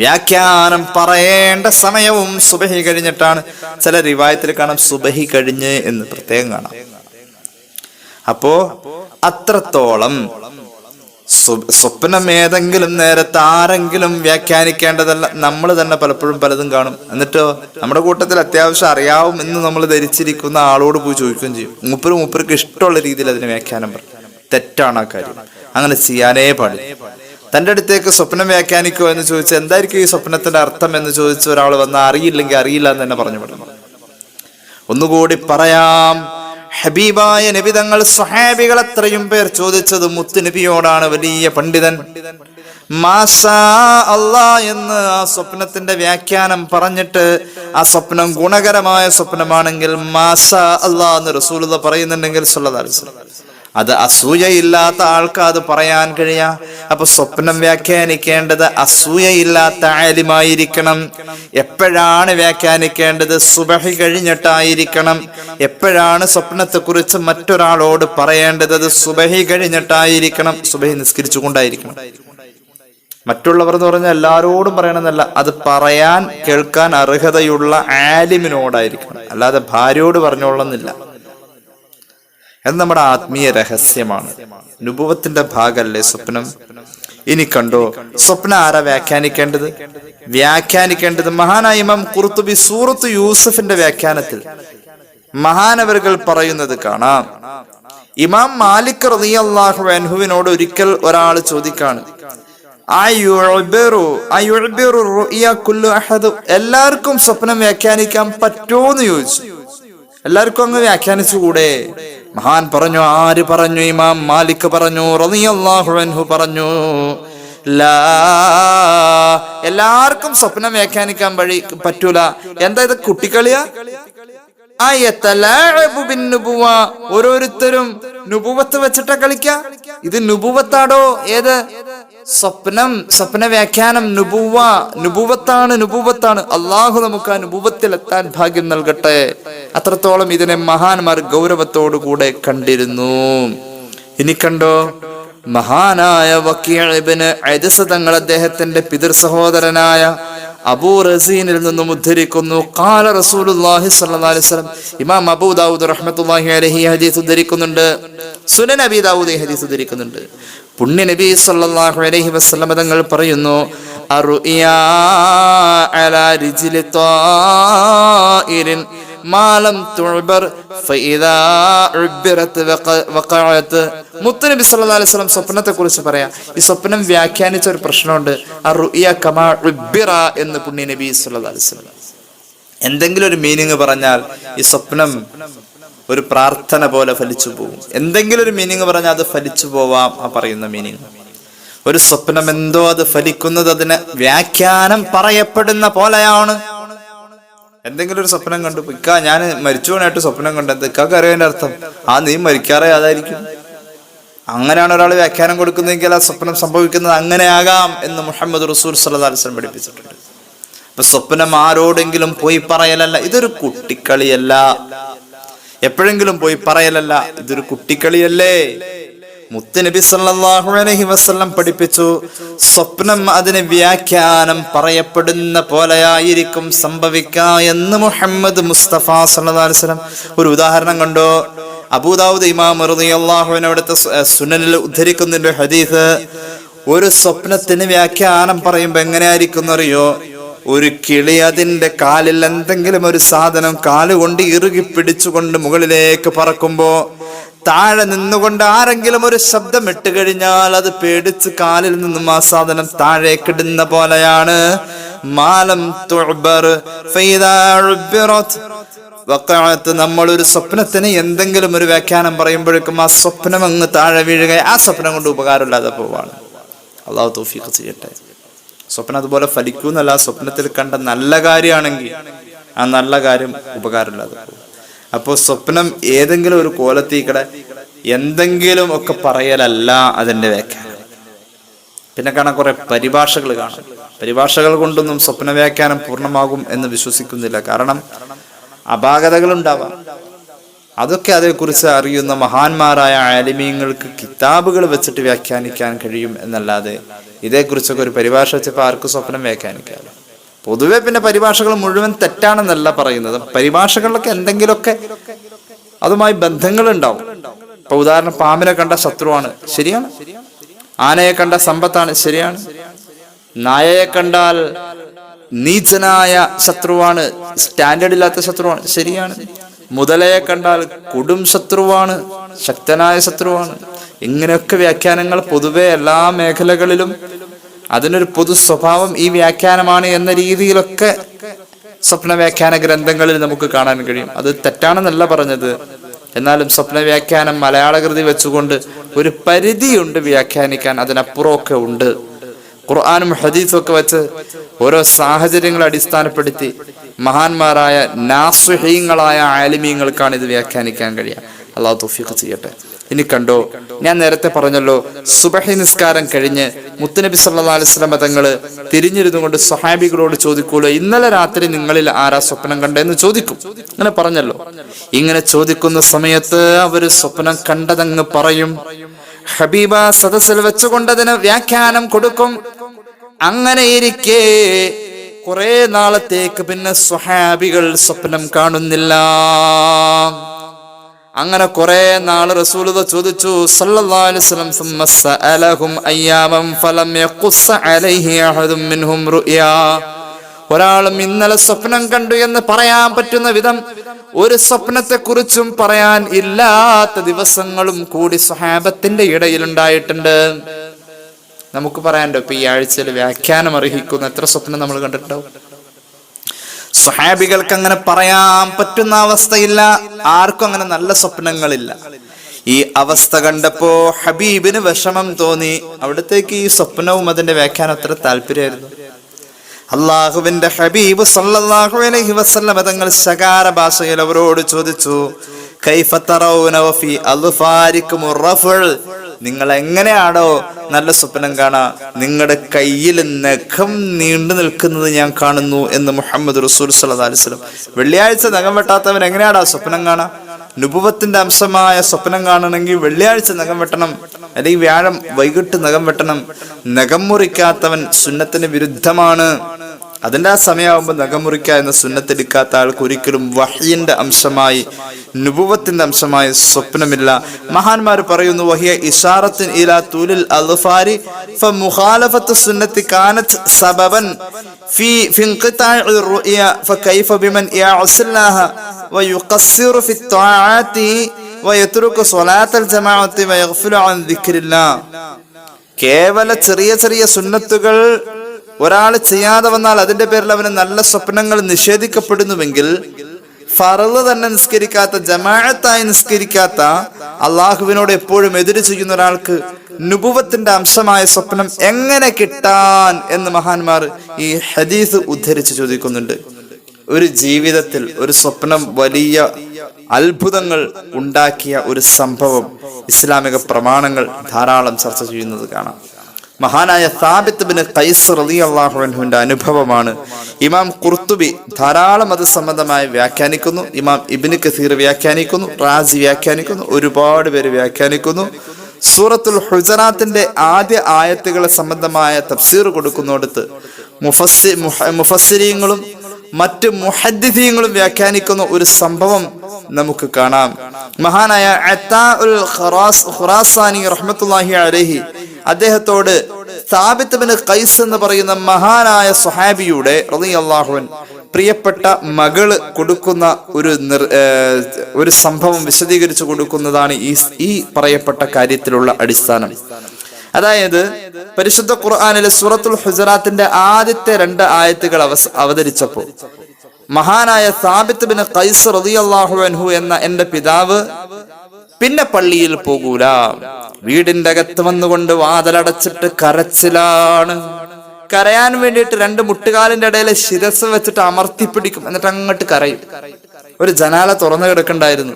വ്യാഖ്യാനം പറയേണ്ട സമയവും സുബഹി കഴിഞ്ഞിട്ടാണ്. ചില റിവായത്തിൽ കാണാം സുബഹി കഴിഞ്ഞ് എന്ന് പ്രത്യേകം കാണാം. അപ്പോ അത്രത്തോളം സ്വപ്നം ഏതെങ്കിലും നേരത്തെ ആരെങ്കിലും വ്യാഖ്യാനിക്കേണ്ടതല്ല, നമ്മൾ തന്നെ പലപ്പോഴും പലതും കാണും. എന്നിട്ടോ നമ്മുടെ കൂട്ടത്തിൽ അത്യാവശ്യം അറിയാവും എന്ന് നമ്മൾ ധരിച്ചിരിക്കുന്ന ആളോട് പോയി ചോദിക്കുകയും ചെയ്യും. മൂപ്പർക്ക് ഇഷ്ടമുള്ള രീതിയിൽ അതിന് വ്യാഖ്യാനം പറയും. തെറ്റാണ് ആ കാര്യം, അങ്ങനെ ചെയ്യാനേ പാടില്ല. തൻ്റെ അടുത്തേക്ക് സ്വപ്നം വ്യാഖ്യാനിക്കുമോ എന്ന് ചോദിച്ചാൽ എന്തായിരിക്കും ഈ സ്വപ്നത്തിന്റെ അർത്ഥം എന്ന് ചോദിച്ച ഒരാൾ വന്നാൽ അറിയില്ലെങ്കിൽ അറിയില്ല എന്ന് തന്നെ പറഞ്ഞു വിടണം. ഒന്നുകൂടി പറയാം, ഹബീബായ നബി തങ്ങൾ സ്വഹാബികൾ അത്രയും പേർ ചോദിച്ചത് മുത്ത് നബിയോടാണ്. വലിയ പണ്ഡിതൻ മാഷാ അല്ലാ എന്ന് ആ സ്വപ്നത്തിന്റെ വ്യാഖ്യാനം പറഞ്ഞിട്ട് ആ സ്വപ്നം ഗുണകരമായ സ്വപ്നമാണെങ്കിൽ മാഷാ അല്ലാ എന്ന് റസൂലുള്ളാഹി പറയുന്നുണ്ടെങ്കിൽ സല്ലല്ലാഹു അലൈഹി വസല്ലം അത് അസൂയയില്ലാത്ത ആൾക്ക് അത് പറയാൻ കഴിയാ. അപ്പൊ സ്വപ്നം വ്യാഖ്യാനിക്കേണ്ടത് അസൂയയില്ലാത്ത ആലിമായിരിക്കണം. എപ്പോഴാണ് വ്യാഖ്യാനിക്കേണ്ടത്? സുബഹി കഴിഞ്ഞിട്ടായിരിക്കണം. എപ്പോഴാണ് സ്വപ്നത്തെ കുറിച്ച് മറ്റൊരാളോട് പറയേണ്ടത്? അത് സുബഹി കഴിഞ്ഞിട്ടായിരിക്കണം. സുബഹി നിസ്കരിച്ചുകൊണ്ടായിരിക്കണം. മറ്റുള്ളവർ എന്ന് പറഞ്ഞാൽ എല്ലാരോടും പറയണമെന്നല്ല, അത് പറയാൻ കേൾക്കാൻ അർഹതയുള്ള ആലിമിനോടായിരിക്കണം. അല്ലാതെ ഭാര്യയോട് പറഞ്ഞോളന്നില്ല. അത് നമ്മുടെ ആത്മീയ രഹസ്യമാണ്. നുബുവത്തിന്റെ ഭാഗമല്ലേ സ്വപ്നം? ഇനി കണ്ടോ, സ്വപ്നം ആരാ വ്യാഖ്യാനിക്കേണ്ടത്? മഹാനായ ഇമാം ഖുർത്തുബി സൂറത്ത് യൂസഫിന്റെ വ്യാഖ്യാനത്തിൽ മഹാനവറുകൾ പറയുന്നത് കാണാം. ഇമാം മാലിക് റളിയല്ലാഹു അൻഹുവിനോട് ഒരിക്കൽ ഒരാൾ ചോദിക്കാണ്, എല്ലാവർക്കും സ്വപ്നം വ്യാഖ്യാനിക്കാൻ പറ്റുമോന്ന് ചോദിച്ചു. എല്ലാവർക്കും അങ്ങ് വ്യാഖ്യാനിച്ചുകൂടെ? മഹാൻ പറഞ്ഞു. ആര് പറഞ്ഞു? ഇമാം മാലിക് പറഞ്ഞു, റളിയല്ലാഹു അൻഹു പറഞ്ഞു, ലാ, എല്ലാവർക്കും സ്വപ്നം വ്യാഖ്യാനിക്കാൻ പറ്റൂല. എന്താ ഇത്, കുട്ടിക്കളിയാ? ഓരോരുത്തരും നുബുവത്ത് വെച്ചിട്ടാ കളിക്ക. ഇത് നുബുവത്താടോ? ഏത് സ്വപ്ന വ്യാഖ്യാനം? നുബുവത്താണ്. അള്ളാഹു നമുക്ക് ആ നുബുവത്തിലെത്താൻ ഭാഗ്യം നൽകട്ടെ. അത്രത്തോളം ഇതിനെ മഹാന്മാർ ഗൗരവത്തോടു കൂടെ കണ്ടിരുന്നു. ഇനി കണ്ടോ, മഹാനായ വക്കീഅ ഇബ്നു അദ്സ് തങ്ങൾ അദ്ദേഹത്തിന്റെ പിതൃ സഹോദരനായ അബൂ റസീനിൽ നിന്നും ഉദ്ധരിക്കുന്നു, ഖാല റസൂലുള്ളാഹി സ്വല്ലല്ലാഹു അലൈഹി വസല്ലം. ഇമാം അബൂ ദാവൂദ് റഹ്മത്തുള്ളാഹി അലൈഹി ഹദീസ് ഉദ്ധരിക്കുന്നുണ്ട്. സുനൻ അബീ ദാവൂദ് ഹദീസ് ഉദ്ധരിക്കുന്നുണ്ട്. പുണ്യ നബി സ്വല്ലല്ലാഹു അലൈഹി വസല്ലം തങ്ങൾ പറയുന്നു, അറുഇയാ അലാ റിജ്ലി ത്വാഇരിൻ മാലം തുഅബർ ഫഇദാ ഉബ്ബിറത് വഖഅത്. മുത്തനബി സല്ലല്ലാഹു അലൈഹി വസല്ലം സ്വപ്നത്തെ കുറിച്ച് പറയാ. ഈ സ്വപ്നം വ്യാഖ്യാനിച്ച ഒരു പ്രശ്നമുണ്ട്. അറുഇയ കമാ ഉബ്ബിറ എന്ന് പുണ്യ നബി സല്ലല്ലാഹു അലൈഹി വസല്ലം. എന്തെങ്കിലും ഒരു മീനിങ് പറഞ്ഞാൽ ഈ സ്വപ്നം ഒരു പ്രാർത്ഥന പോലെ ഫലിച്ചു പോകും. എന്തെങ്കിലും ഒരു മീനിങ് പറഞ്ഞാൽ അത് ഫലിച്ചു പോവാം. ആ പറയുന്ന മീനിങ് ഒരു സ്വപ്നം എന്തോ അത് ഫലിക്കുന്നത് അതിന് വ്യാഖ്യാനം പറയപ്പെടുന്ന പോലെയാണ്. എന്തെങ്കിലും ഒരു സ്വപ്നം കണ്ടു, ഇക്ക ഞാൻ മരിച്ചുപോനായിട്ട് സ്വപ്നം കണ്ടത്, ഇക്കാക്ക് അറിയാൻ അർത്ഥം നീ മരിക്കാറേ അതായിരിക്കും. അങ്ങനെയാണ് ഒരാൾ വ്യാഖ്യാനം കൊടുക്കുന്നതെങ്കിൽ ആ സ്വപ്നം സംഭവിക്കുന്നത് അങ്ങനെയാകാം എന്ന് മുഹമ്മദ് റസൂൽ സല്ലല്ലാഹു അലൈഹി വസല്ലം പഠിപ്പിച്ചിട്ടുണ്ട്. അപ്പൊ സ്വപ്നം ആരോടെങ്കിലും പോയി പറയലല്ല, ഇതൊരു കുട്ടിക്കളിയല്ല. എപ്പോഴെങ്കിലും പോയി പറയലല്ല, ഇതൊരു കുട്ടിക്കളിയല്ലേ. മുത്തുനബി സല്ലല്ലാഹു അലൈഹി വസല്ലം പഠിപ്പിച്ചു, സ്വപ്നം അതിന് വ്യാഖ്യാനം പറയപ്പെടുന്ന പോലെയായിരിക്കും സംഭവിക്കുക എന്ന് മുഹമ്മദ് മുസ്തഫ സല്ലല്ലാഹു അലൈഹി വസല്ലം. ഒരു ഉദാഹരണം കണ്ടോ, അബൂ ദാവൂദ് ഇമാം റളിയല്ലാഹു അൻഹു അവിടുത്തെ സുനനിൽ ഉദ്ധരിക്കുന്നുണ്ട് ഹദീസ്. ഒരു സ്വപ്നത്തിന് വ്യാഖ്യാനം പറയുമ്പോ എങ്ങനെയായിരിക്കും അറിയോ? ഒരു കിളി അതിന്റെ കാലിൽ എന്തെങ്കിലും ഒരു സാധനം കാലുകൊണ്ട് ഇറുകി പിടിച്ചുകൊണ്ട് മുകളിലേക്ക് പറക്കുമ്പോ താഴെ നിന്നുകൊണ്ട് ആരെങ്കിലും ഒരു ശബ്ദം ഇട്ട് കഴിഞ്ഞാൽ അത് പേടിച്ച് കാലിൽ നിന്നും ആ സാധനം താഴേക്കിടുന്ന പോലെയാണ്. മാലം തുഅബർ ഫൈദാ ഉബ്ബിറത് വഖഅത്. നമ്മളൊരു സ്വപ്നത്തിന് എന്തെങ്കിലും ഒരു വ്യാഖ്യാനം പറയുമ്പോഴേക്കും ആ സ്വപ്നം അങ്ങ് താഴെ വീഴുക, ആ സ്വപ്നം കൊണ്ട് ഉപകാരമില്ലാതെ പോവാണ്. അള്ളാഹു തൗഫീഖ് ചെയ്യട്ടെ. സ്വപ്നം അതുപോലെ ഫലിക്കൂന്നല്ല, സ്വപ്നത്തിൽ കണ്ട നല്ല കാര്യമാണെങ്കിൽ ആ നല്ല കാര്യം ഉപകാരമില്ലാതെ പോകും. അപ്പോൾ സ്വപ്നം ഏതെങ്കിലും ഒരു കോലത്തീക്കടെ എന്തെങ്കിലും ഒക്കെ പറയലല്ല അതിന്റെ വ്യാഖ്യാനം. പിന്നെ കാണാൻ കുറെ പരിഭാഷകൾ കാണാം. പരിഭാഷകൾ കൊണ്ടൊന്നും സ്വപ്ന വ്യാഖ്യാനം പൂർണ്ണമാകും എന്ന് വിശ്വസിക്കുന്നില്ല. കാരണം അപാകതകൾ ഉണ്ടാവാം. അതൊക്കെ അതേക്കുറിച്ച് അറിയുന്ന മഹാന്മാരായ ആലിമീങ്ങൾക്ക് കിതാബുകൾ വെച്ചിട്ട് വ്യാഖ്യാനിക്കാൻ കഴിയും എന്നല്ലാതെ ഇതേക്കുറിച്ചൊക്കെ ഒരു പരിഭാഷ വെച്ചപ്പോൾ ആർക്കും സ്വപ്നം വ്യാഖ്യാനിക്കാമല്ലോ. പൊതുവെ പിന്നെ പരിഭാഷകൾ മുഴുവൻ തെറ്റാണെന്നല്ല പറയുന്നത്. പരിഭാഷകളിലൊക്കെ എന്തെങ്കിലുമൊക്കെ അതുമായി ബന്ധങ്ങൾ ഉണ്ടാവും. ഇപ്പൊ ഉദാഹരണം, പാമ്പിനെ കണ്ട ശത്രുവാണ്, ശരിയാണ്. ആനയെ കണ്ട സമ്പത്താണ്, ശരിയാണ്. നായയെ കണ്ടാൽ നീചനായ ശത്രുവാണ്, സ്റ്റാൻഡേർഡ് ഇല്ലാത്ത ശത്രുവാണ്, ശരിയാണ്. മുതലയെ കണ്ടാൽ കൊടും ശത്രുവാണ്, ശക്തനായ ശത്രുവാണ്. ഇങ്ങനെയൊക്കെ വ്യാഖ്യാനങ്ങൾ പൊതുവെ എല്ലാ മേഖലകളിലും അതിനൊരു പൊതു സ്വഭാവം ഈ വ്യാഖ്യാനമാണ് എന്ന രീതിയിലൊക്കെ സ്വപ്ന വ്യാഖ്യാന ഗ്രന്ഥങ്ങളിൽ നമുക്ക് കാണാൻ കഴിയും. അത് തെറ്റാണെന്നല്ല പറഞ്ഞത്. എന്നാലും സ്വപ്ന വ്യാഖ്യാനം മലയാളകൃതി വെച്ചുകൊണ്ട് ഒരു പരിധിയുണ്ട് വ്യാഖ്യാനിക്കാൻ, അതിനപ്പുറമൊക്കെ ഉണ്ട്. ഖുർആനും ഹദീസും ഒക്കെ വെച്ച് ഓരോ സാഹചര്യങ്ങളെ അടിസ്ഥാനപ്പെടുത്തി മഹാന്മാരായ നാസ്വഹീങ്ങളായ ആലിമീങ്ങൾക്കാണ് ഇത് വ്യാഖ്യാനിക്കാൻ കഴിയുക. അള്ളാഹു തൗഫീഖ് ചെയ്യട്ടെ. ഇനി കണ്ടോ, ഞാൻ നേരത്തെ പറഞ്ഞല്ലോ, സുബഹി നിസ്കാരം കഴിഞ്ഞ് മുത്തുനബി സല്ലല്ലാഹു അലൈഹി വസല്ലം തങ്ങള് തിരിഞ്ഞിരുന്നു കൊണ്ട് സ്വഹാബികളോട് ചോദിക്കൂലോ, ഇന്നലെ രാത്രി നിങ്ങളിൽ ആരാ സ്വപ്നം കണ്ടെന്ന് ചോദിക്കും. അങ്ങനെ പറഞ്ഞല്ലോ. ഇങ്ങനെ ചോദിക്കുന്ന സമയത്ത് അവര് സ്വപ്നം കണ്ടതങ്ങ് പറയും. ഹബീബ സദസ്സിൽ വെച്ചുകൊണ്ടതിന് വ്യാഖ്യാനം കൊടുക്കും. അങ്ങനെ ഇരിക്കെ കുറെ നാളത്തേക്ക് പിന്നെ സ്വഹാബികൾ സ്വപ്നം കാണുന്നില്ല. അങ്ങനെ കുറെ നാൾ റസൂലുള്ളാഹി ചോദിച്ചു സല്ലല്ലാഹു അലൈഹി വസല്ലം, സുമ്മ സഅലഹും അയ്യാമൻ ഫലം യഖുസ്സ അലൈഹി അഹദും മിൻഹും റുയാ. ഒരാളും ഇന്നലെ സ്വപ്നം കണ്ടു എന്ന് പറയാൻ പറ്റുന്ന വിധം ഒരു സ്വപ്നത്തെ കുറിച്ചും പറയാൻ ഇല്ലാത്ത ദിവസങ്ങളും കൂടി സ്വഹാബത്തിന്റെ ഇടയിൽ ഉണ്ടായിട്ടുണ്ട്. നമുക്ക് പറയാനുണ്ടോ ഇപ്പൊ ഈ ആഴ്ചയിൽ വ്യാഖ്യാനം അർഹിക്കുന്ന എത്ര സ്വപ്നം നമ്മൾ കണ്ടിട്ടുണ്ടാവും? സ്വഹാബികൾക്ക് അങ്ങനെ പറയാൻ പറ്റുന്ന അവസ്ഥയില്ല. ആർക്കും അങ്ങനെ നല്ല സ്വപ്നങ്ങളില്ല. ഈ അവസ്ഥ കണ്ടപ്പോ ഹബീബിന് വിഷമം തോന്നി. അവിടത്തേക്ക് ഈ സ്വപ്നവും അതിന്റെ വ്യാഖ്യാനം അത്ര താല്പര്യമായിരുന്നു. അള്ളാഹുവിന്റെ ഹബീബ് സല്ലല്ലാഹു അലൈഹി വസല്ലം തങ്ങൾ ശകാര ഭാഷയിൽ അവരോട് ചോദിച്ചു, കൈഫ തറൗന വഫി അൽഫാരികും റഫൽ, നിങ്ങൾ എങ്ങനെയാണോ നല്ല സ്വപ്നം കാണാ? നിങ്ങളുടെ കയ്യിൽ നഖം നീണ്ടു നിൽക്കുന്നത് ഞാൻ കാണുന്നു എന്ന് മുഹമ്മദ് റസൂൽ സല്ലല്ലാഹു അലൈഹി വസല്ലം. വെള്ളിയാഴ്ച നഖം വെട്ടാത്തവൻ എങ്ങനെയാടാ സ്വപ്നം കാണാ? നുബുവത്തിന്റെ അംശമായ സ്വപ്നം കാണണമെങ്കിൽ വെള്ളിയാഴ്ച നഖം വെട്ടണം, അല്ലെങ്കിൽ വ്യാഴം വൈകിട്ട് നഖം വെട്ടണം. നഖം മുറിക്കാത്തവൻ സുന്നത്തിന് വിരുദ്ധമാണ്. അതിന്റെ ആ സമയമാകുമ്പോൾ നഖം മുറിക്കുക എന്ന സുന്നത്തെടുക്കാത്ത ആൾക്ക് ഒരിക്കലും വഹ്യിന്റെ അംശമായി നുബുവത്തിന്റെ അംശമായി സ്വപ്നമില്ല. മഹാന്മാർ പറയുന്നു, വഹിയ ഇശാറത്തുൻ ഇലാ തൂലിൽ അൽഫാരി ഫമുഖാലഫത്തു സുന്നത്തി കാനത് സബബൻ ഫി ഇൻഖിതാഇ റുയ ഫകൈഫ ബിമൻ യഅസില്ലാഹ വയുഖസ്സിറു ഫി ത്വാഅതി വയത്രുകു സ്വലാത്തൽ ജമാഅത്തി വയഗ്ഫിലു അൻ ദിക്രില്ലാഹ്. കേവല ചെറിയ ചെറിയ സുന്നത്തുകൾ ഒരാൾ ചെയ്യാതെ വന്നാൽ അതിന്റെ പേരിൽ അവന് നല്ല സ്വപ്നങ്ങൾ നിഷേധിക്കപ്പെടുന്നുവെങ്കിൽ ഫർള് തന്നെ നിസ്കരിക്കാത്ത, ജമാഅത്തായി നിസ്കരിക്കാത്ത, അള്ളാഹുവിനോട് എപ്പോഴും എതിര് ചെയ്യുന്ന ഒരാൾക്ക് നുബുവത്തിന്റെ അംശമായ സ്വപ്നം എങ്ങനെ കിട്ടാൻ എന്ന് മഹാന്മാർ ഈ ഹദീസ് ഉദ്ധരിച്ച് ചോദിക്കുന്നുണ്ട്. ഒരു ജീവിതത്തിൽ ഒരു സ്വപ്നം വലിയ അത്ഭുതങ്ങൾ ഉണ്ടാക്കിയ ഒരു സംഭവം ഇസ്ലാമിക പ്രമാണങ്ങൾ ധാരാളം ചർച്ച ചെയ്യുന്നത് കാണാം. മഹാനായ സാബിത്ത് ബിൻ ഖൈസ് റളിയല്ലാഹു അൻഹുവിന്റെ അനുഭവമാണ്. ഇമാം ഖുർത്തുബി ധാരാളം അത് സംബന്ധമായി വ്യാഖ്യാനിക്കുന്നു. ഇമാം ഇബ്നു കസീർ വ്യാഖ്യാനിക്കുന്നു. റാസി വ്യാഖ്യാനിക്കുന്നു. ഒരുപാട് പേര് വ്യാഖ്യാനിക്കുന്നു. സൂറത്തുൽ ഹുജറാത്തിന്റെ ആദ്യ ആയത്തുകളെ സംബന്ധമായ തഫ്സീർ കൊടുക്കുന്നിടത്ത് മുഫസ്സിരീങ്ങളും മറ്റ് മുഹദ്ദിഥീങ്ങളും വ്യാഖ്യാനിക്കുന്ന ഒരു സംഭവം നമുക്ക് കാണാം. മഹാനായ അത്താഉൽ ഖുറാസാനി റഹ്മത്തുള്ളാഹി അലൈഹി അദ്ദേഹത്തോട് സാബിത്ത് ബിൻ ഖൈസ് എന്ന് പറയുന്ന മഹാനായ സ്വഹാബിയുടെ റളിയല്ലാഹു അൻഹു പ്രിയപ്പെട്ട മകള് കൊടുക്കുന്ന ഒരു സംഭവം വിശദീകരിച്ചു കൊടുക്കുന്നതാണ് ഈ പറയപ്പെട്ട കാര്യത്തിലുള്ള അടിസ്ഥാനം. അതായത് പരിശുദ്ധ ഖുർആനിലെ സൂറത്തുൽ ഹുജറാത്തിന്റെ ആദ്യത്തെ 2 ആയത്തുകൾ അവതരിച്ചപ്പോൾ മഹാനായ സാബിത്ത് ബിൻ ഖൈസ് റളിയല്ലാഹു അൻഹു എന്ന എന്റെ പിതാവ് പിന്നെ പള്ളിയിൽ പോകൂല, വീടിന്റെ അകത്ത് വന്നുകൊണ്ട് വാതിലടച്ചിട്ട് കരച്ചിലാണ്. കരയാൻ വേണ്ടിയിട്ട് 2 മുട്ടുകാലിന്റെ ഇടയിലെ ശിരസ് വെച്ചിട്ട് അമർത്തിപ്പിടിക്കും, എന്നിട്ട് അങ്ങോട്ട് കരയും. ഒരു ജനാല തുറന്നു കിടക്കണ്ടായിരുന്നു.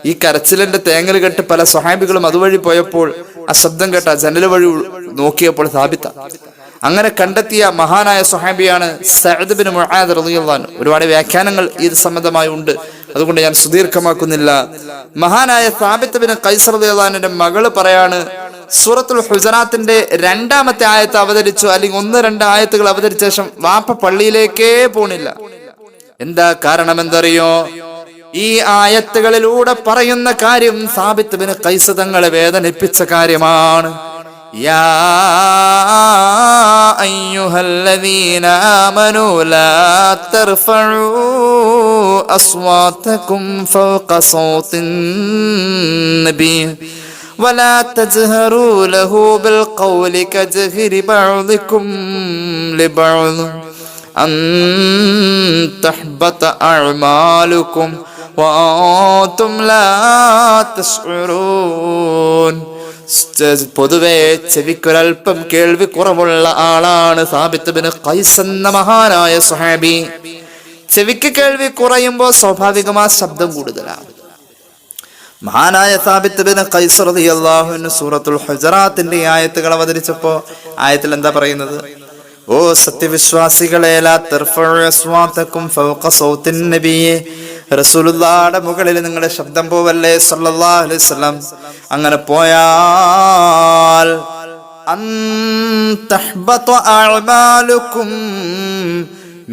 ഈ കരച്ചിലിന്റെ തേങ്ങൽ കേട്ട് പല സ്വഹാബികളും അതുവഴി പോയപ്പോൾ ആ ശബ്ദം കേട്ട ജനൽ വഴി നോക്കിയപ്പോൾ സാബിത്ത അങ്ങനെ കണ്ടെത്തിയ മഹാനായ സ്വഹാബിയാണ് സഅദ് ബിൻ മുആദ് റളിയല്ലാഹു അൻഹു. ഒരുപാട് വ്യാഖ്യാനങ്ങൾ ഇത് സംബന്ധമായി ഉണ്ട്. അതുകൊണ്ട് ഞാൻ സുദീർഘമാക്കുന്നില്ല. മഹാനായ സാബിത്ത് ബിൻ ഖൈസ് റളിയല്ലാഹു അൻഹുവിന്റെ മകള് പറയാണ്, സൂറത്തുൽ ഹുജറാത്തിന്റെ 2-ാമത്തെ ആയത്ത് അവതരിച്ചു, അല്ലെങ്കിൽ 1-2 ആയത്തുകൾ അവതരിച്ച ശേഷം വാപ്പ പള്ളിയിലേക്കേ പോണില്ല. എന്താ കാരണം എന്തറിയോ? ഈ ആയത്തുകളിലൂടെ പറയുന്ന കാര്യം സാബിത്ത് ബിൻ ഖൈസ് തങ്ങളെ വേദനിപ്പിച്ച കാര്യമാണ്. യാ അയ്യുഹല്ലദീന ആമനൂ ലാ തർഫഉ അസ്വാതകും ഫൗഖ സൗത്തിൻ നബി വലാ തജ്ഹറൂ ലഹു ബിൽ ഖൗലി കജ്ഹരി ബഅദികും ലിബഅദ് അൻ തഹ്ബത അഅമാലുകും വഅൻതും ലാ തശ്ഉറൂൻ. പൊതുവെ ചെവിക്കൊരൽപ്പം കേൾവി കുറവുള്ള ആളാണ് സാബിത്ത് ബിൻ ഖൈസ് എന്ന മഹാനായ സ്വഹാബി. ചെവിക്ക് കേൾവി കുറയുമ്പോൾ സ്വാഭാവികമായ ശബ്ദം കൂടുതലാണ്. മഹാനായ സാബിത്ത് ബിൻ ഖൈസ് റളിയല്ലാഹു അൻഹു സൂറത്തുൽ ഹുജറാത്തിന്റെ ആയത്തുകൾ അവതരിച്ചപ്പോ ആയത്തിൽ എന്താ പറയുന്നത്? ഓ സത്യവിശ്വാസികളെ, ലാ തർഫഉ അസ്വാതകും ഫൗഖ സൗത്തിൻ നബി, റസൂലുള്ളാഹിയുടെ മുകളിൽ നിങ്ങളുടെ ശബ്ദം പോവല്ലേ സല്ലല്ലാഹു അലൈഹി വസല്ലം. അങ്ങനെ പോയാൽ അൻ തഹ്ബത അഅമാലുകും,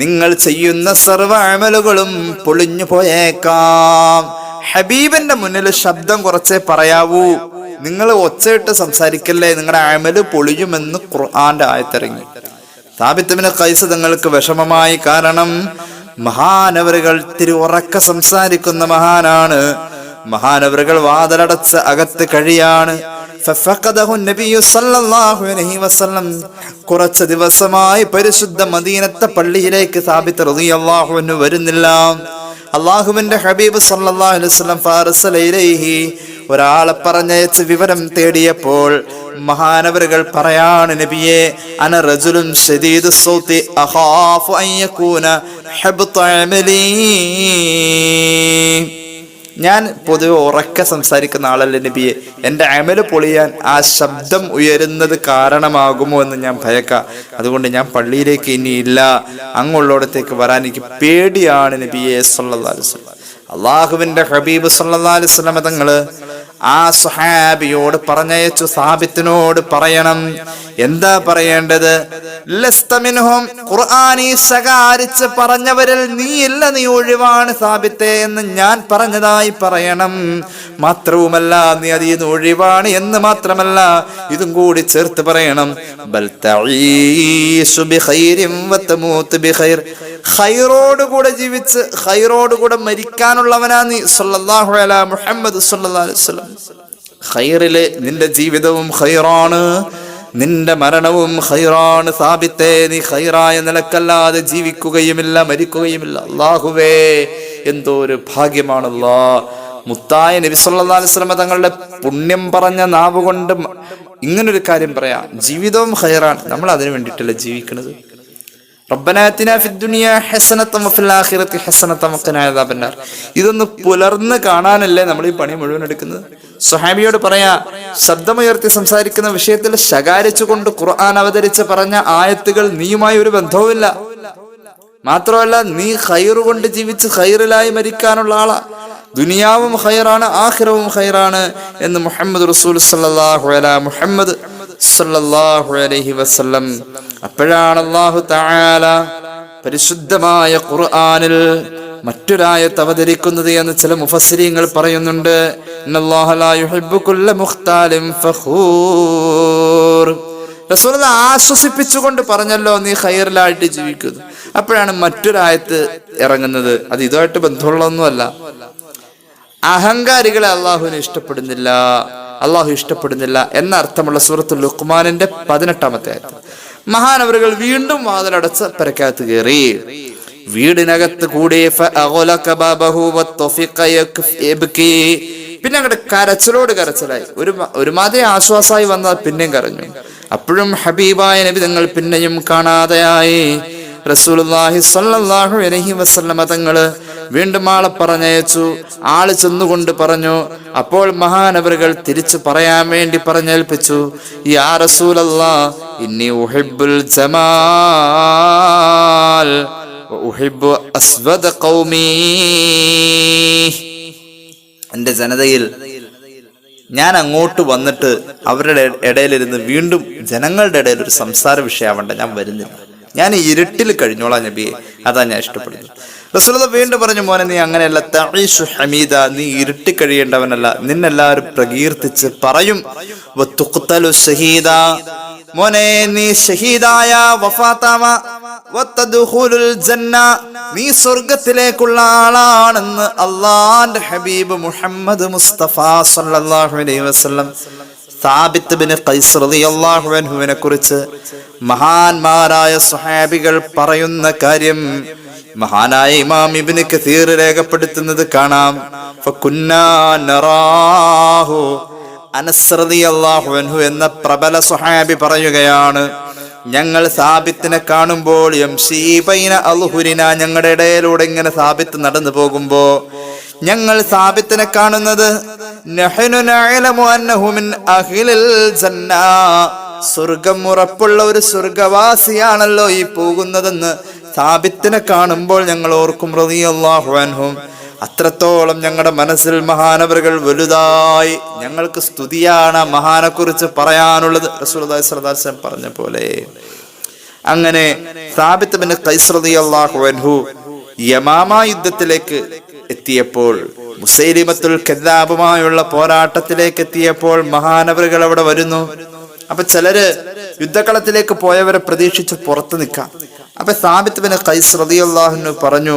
നിങ്ങൾ ചെയ്യുന്ന സർവ്വ അമലുകളും പൊളിഞ്ഞു പോയേക്കാം. ഹബീബിന്റെ മുന്നിൽ ശബ്ദം കുറച്ചേ പറയാവൂ, നിങ്ങൾ ഒച്ചയിട്ട് സംസാരിക്കല്ലേ, നിങ്ങളുടെ അമല് പൊളിയുമെന്ന് ഖുർആന്റെ ആയത്തിറങ്ങി. സാബിത്ത് ബിൻ ഖൈസ് തങ്ങൾക്ക് വിഷമമായി. കാരണം മഹാനവറുകൾ തിരു ഉറക്ക സംസാരിക്കുന്ന മഹാനാണ്. മഹാനവറുകൾ വാതിലടച്ച് അകത്ത് കഴിയാണ്. കുറച്ച് ദിവസമായി പരിശുദ്ധ മദീനത്തെ പള്ളിയിലേക്ക് സാബിത്ത് റളിയല്ലാഹു അൻഹു വരുന്നില്ല. അള്ളാഹുവിന്റെ ഹബീബ് സല്ലല്ലാഹു അലൈഹി വസല്ലം ഫാറസല ഇലൈഹി, ഒരാളെ പറഞ്ഞയച്ച് വിവരം തേടിയപ്പോൾ മഹാനവറുകൾ പറയാണ്, നബിയെ അന റജുലുൻ ശദീദു സൗതി അഖാഫു അൻ യകൂന ഹബ്ത അമലി, ഞാൻ പൊതുവെ ഉറക്കെ സംസാരിക്കുന്ന ആളല്ല നബിയെ, എൻ്റെ അമല് പൊളിയാൻ ആ ശബ്ദം ഉയരുന്നത് കാരണമാകുമോ എന്ന് ഞാൻ ഭയക്കാം. അതുകൊണ്ട് ഞാൻ പള്ളിയിലേക്ക് ഇനിയില്ല, അങ്ങുള്ളടത്തേക്ക് വരാൻ എനിക്ക് പേടിയാണ് നബിയെ സല്ലല്ലാഹു അലൈഹി വസല്ലം. അള്ളാഹുവിന്റെ ഹബീബ് സല്ലല്ലാഹു അലൈഹി വസല്ലം തങ്ങള് ആ സ്വഹാബിയോട് പറഞ്ഞയച്ചു, സാബിത്തിനോട് പറയണം. എന്താ പറയേണ്ടത്? ലസ്ത മിൻഹും, ഖുർആനി ശകാരിച്ച് പറഞ്ഞവരിൽ നീ ഇല്ല, നീ ഒഴിവാണ് സാബിത്തെ എന്ന് ഞാൻ പറഞ്ഞതായി പറയണം. മാത്രവുമല്ല, നീ അതിൽ നിന്ന് ഒഴിവാണ് എന്ന് മാത്രമല്ല, ഇതും കൂടി ചേർത്ത് പറയണം. ബൽ തഈശു ബിഖൈരിൻ വതമൂതു ബിഖൈർ, ഖൈറോടുകൂടെ ജീവിച്ച് ഖൈറോടുകൂടെ മരിക്കാനുള്ളവനാ നീ സല്ലല്ലാഹു അലാ മുഹമ്മദ് സല്ലല്ലാഹു അലൈഹി വസല്ലം. ഖൈറിലെ നിന്റെ ജീവിതവും ഖൈറാണ്, നിന്റെ മരണവും ഖൈറാണ്. സാബിത്തെ, നീ ഖൈറായ നിലക്കല്ലാതെ ജീവിക്കുകയുമില്ല മരിക്കുകയുമില്ല. അല്ലാഹുവേ, എന്തോ ഒരു ഭാഗ്യമാണല്ലോ. മുത്തായ നബി സല്ലല്ലാഹു അലൈഹി വസല്ലം തങ്ങളുടെ പുണ്യം പറഞ്ഞ നാവ് കൊണ്ട് ഇങ്ങനൊരു കാര്യം പറയാം, ജീവിതവും ഖൈറാണ്. നമ്മൾ അതിനു വേണ്ടിയിട്ടല്ല ജീവിക്കുന്നത്. റബ്ബനാ ആതിനാ ഫിദ്ദുനിയാ ഹസനതൻ വഫിൽ ആഖിറതി ഹസനതൻ വഖിനാ അദാബന്നാർ. ഇതൊന്ന് പുലർന്ന് കാണാനല്ലേ നമ്മൾ ഈ പണി മുഴുവൻ എടുക്കുന്നത്. സ്വഹാബിയോട് പറയാ, ശബ്ദമുയർത്തി സംസാരിക്കുന്ന വിഷയത്തിൽ ശകാരിച്ചുകൊണ്ട് ഖുർആൻ അവതരിച്ച് പറഞ്ഞ ആയത്തുകൾ നീയുമായി ഒരു ബന്ധവുമില്ല. മാത്രമല്ല, നീ ഖൈറ് കൊണ്ട് ജീവിച്ച് ഖൈറിലായി മരിക്കാനുള്ള ആളാ. ദുനിയാവും ഖൈറാണ്, ആഖിറവും ഖൈറാണ് എന്ന് മുഹമ്മദ് റസൂൽ സല്ലല്ലാഹു അലാ മുഹമ്മദ് സല്ലല്ലാഹു അലൈഹി വസല്ലം. അപ്പോഴാണ് അല്ലാഹു തആല പരിശുദ്ധമായ ഖുർആനിൽ മറ്റൊരായത്ത് അവതരിക്കുന്നത് എന്ന് ചില മുഫസ്സിരീങ്ങൾ പറയുന്നുണ്ട്. ഇന്നല്ലാഹ ലാ യുഹിബ്ബു കുല്ല മുഖ്താലിൻ ഫഖൂർ. റസൂലുള്ളാഹി ആശ്വസിപ്പിച്ചുകൊണ്ട് പറഞ്ഞല്ലോ, നീ ഖൈറിലായിട്ട് ജീവിക്കുന്നു. അപ്പോഴാണ് മറ്റൊരായത്ത് ഇറങ്ങുന്നത്. അത് ഇതുമായിട്ട് ബന്ധമുള്ളതൊന്നുമല്ല. അഹങ്കാരികളെ അള്ളാഹുവിനെ ഇഷ്ടപ്പെടുന്നില്ല, അള്ളാഹു ഇഷ്ടപ്പെടുന്നില്ല എന്ന അർത്ഥമുള്ള സൂറത്തുൽ ലുഖ്മാനിന്റെ 18-ാമത്തെ ആയത്ത്. മഹാനവറുകൾ വീണ്ടും വാതിലടച്ച് പെരക്കകത്ത് കയറി. വീടിനകത്ത് കൂടി പിന്നെ അങ്ങോട്ട് കരച്ചിലോട് കരച്ചിലായി. ഒരുമാതിരി ആശ്വാസമായി വന്നാൽ പിന്നെയും കരഞ്ഞു. അപ്പോഴും ഹബീബായ നബി തങ്ങൾ പിന്നെയും കാണാതെയായി. റസൂലുള്ളാഹി സ്വല്ലല്ലാഹു അലൈഹി വസല്ലമ തങ്ങള് വീണ്ടും ആളെ പറഞ്ഞയച്ചു. ആള് ചെന്നുകൊണ്ട് പറഞ്ഞു. അപ്പോൾ മഹാനവറുകൾ തിരിച്ചു പറയാൻ വേണ്ടി പറഞ്ഞേൽപ്പിച്ചു, യാ റസൂലല്ലാഹ് ഇന്നി ഉഹിബ്ബുൽ ജമാൽ, വഉഹിബ്ബു അസ്വദ ഖൗമി, എൻ്റെ ജനതയിൽ ഞാൻ അങ്ങോട്ട് വന്നിട്ട് അവരുടെ ഇടയിലിരുന്ന് വീണ്ടും ജനങ്ങളുടെ ഇടയിൽ ഒരു സംസാര വിഷയമാവണ്ട, ഞാൻ വരുന്നില്ല, ഞാൻ ഇരുട്ടിൽ കഴിഞ്ഞോളാം നബിയെ, അതാ ഞാൻ ഇഷ്ടപ്പെടുന്നത്. റസൂലുള്ളാഹി വീണ്ടും പറഞ്ഞു, മോനെ നീ അങ്ങനെയല്ല, തഈഷു ഹമീദ, നീ ഇരുട്ടി കഴിയേണ്ടവനല്ല, നിന്നെല്ലാവരും പ്രകീർത്തിച്ച് പറയും. വതുഖ്തലു ഷഹീദ, മോനെ നീ ഷഹീദായ വഫാത്താവ. വതദ്ഖുലുൽ ജന്ന, നീ സ്വർഗ്ഗത്തിലേക്കുള്ള ആളാണെന്ന് അല്ലാഹുവിന്റെ ഹബീബ് മുഹമ്മദ് മുസ്തഫ സല്ലല്ലാഹു അലൈഹി വസല്ലം സാബിത്ത് ബിൻ ഖൈസ് റളിയല്ലാഹു അൻഹുവിനെ കുറിച്ച് മഹാന്മാരായ സ്വഹാബികൾ പറയുന്ന കാര്യം മഹാനായ ഇമാം ഇബ്നു കസീർ രേഖപ്പെടുത്തുന്നത് കാണാം. ഫകുന്നാ നറാഹു, അനസ് റളിയല്ലാഹു അൻഹു എന്ന പ്രബല സ്വഹാബി പറയുകയാണ്, ഞങ്ങൾ സാബിത്തിനെ കാണുമ്പോൾ യംശീ ബൈന അൽഹുരിന, ഞങ്ങളുടെ ഇടയിലൂടെ ഇങ്ങനെ സാബിത്ത് നടന്നു പോകുമ്പോ ഞങ്ങൾ സാബിത്തിനെ കാണുന്നത് നഹ്നു നഅലമു അന്നഹു മിൻ അഹ്ലിൽ ജന്ന, സ്വർഗം ഉറപ്പുള്ള ഒരു സ്വർഗവാസിയാണല്ലോ ഈ പോകുന്നതെന്ന് സാബിത്തിനെ കാണുമ്പോൾ ഞങ്ങൾ ഓർക്കും റളിയല്ലാഹു അൻഹു. അത്രത്തോളം ഞങ്ങളുടെ മനസ്സിൽ മഹാനവറുകൾ വലുതായി, ഞങ്ങൾക്ക് സ്തുതിയാണ് മഹാനെ കുറിച്ച് പറയാനുള്ളത്. റസൂലുള്ളാഹി സ്വല്ലല്ലാഹു അലൈഹി വസല്ലം പറഞ്ഞ പോലെ അങ്ങനെ സാബിത്ത് ബിൻ ഖൈസ് റളിയല്ലാഹു അൻഹു യമാമ യുദ്ധത്തിലേക്ക് എത്തിയപ്പോൾ, മുസൈലിമത്തുൽ കദ്ദാബുമായുള്ള പോരാട്ടത്തിലേക്ക് എത്തിയപ്പോൾ മഹാനവറുകൾ അവിടെ വരുന്നു. അപ്പൊ ചിലര് യുദ്ധക്കളത്തിലേക്ക് പോയവരെ പ്രതീക്ഷിച്ച് പുറത്തു നിൽക്കാം. അപ്പൊ സാബിത്ത് ബിൻ ഖൈസ് റളിയല്ലാഹു അൻഹു പറഞ്ഞു,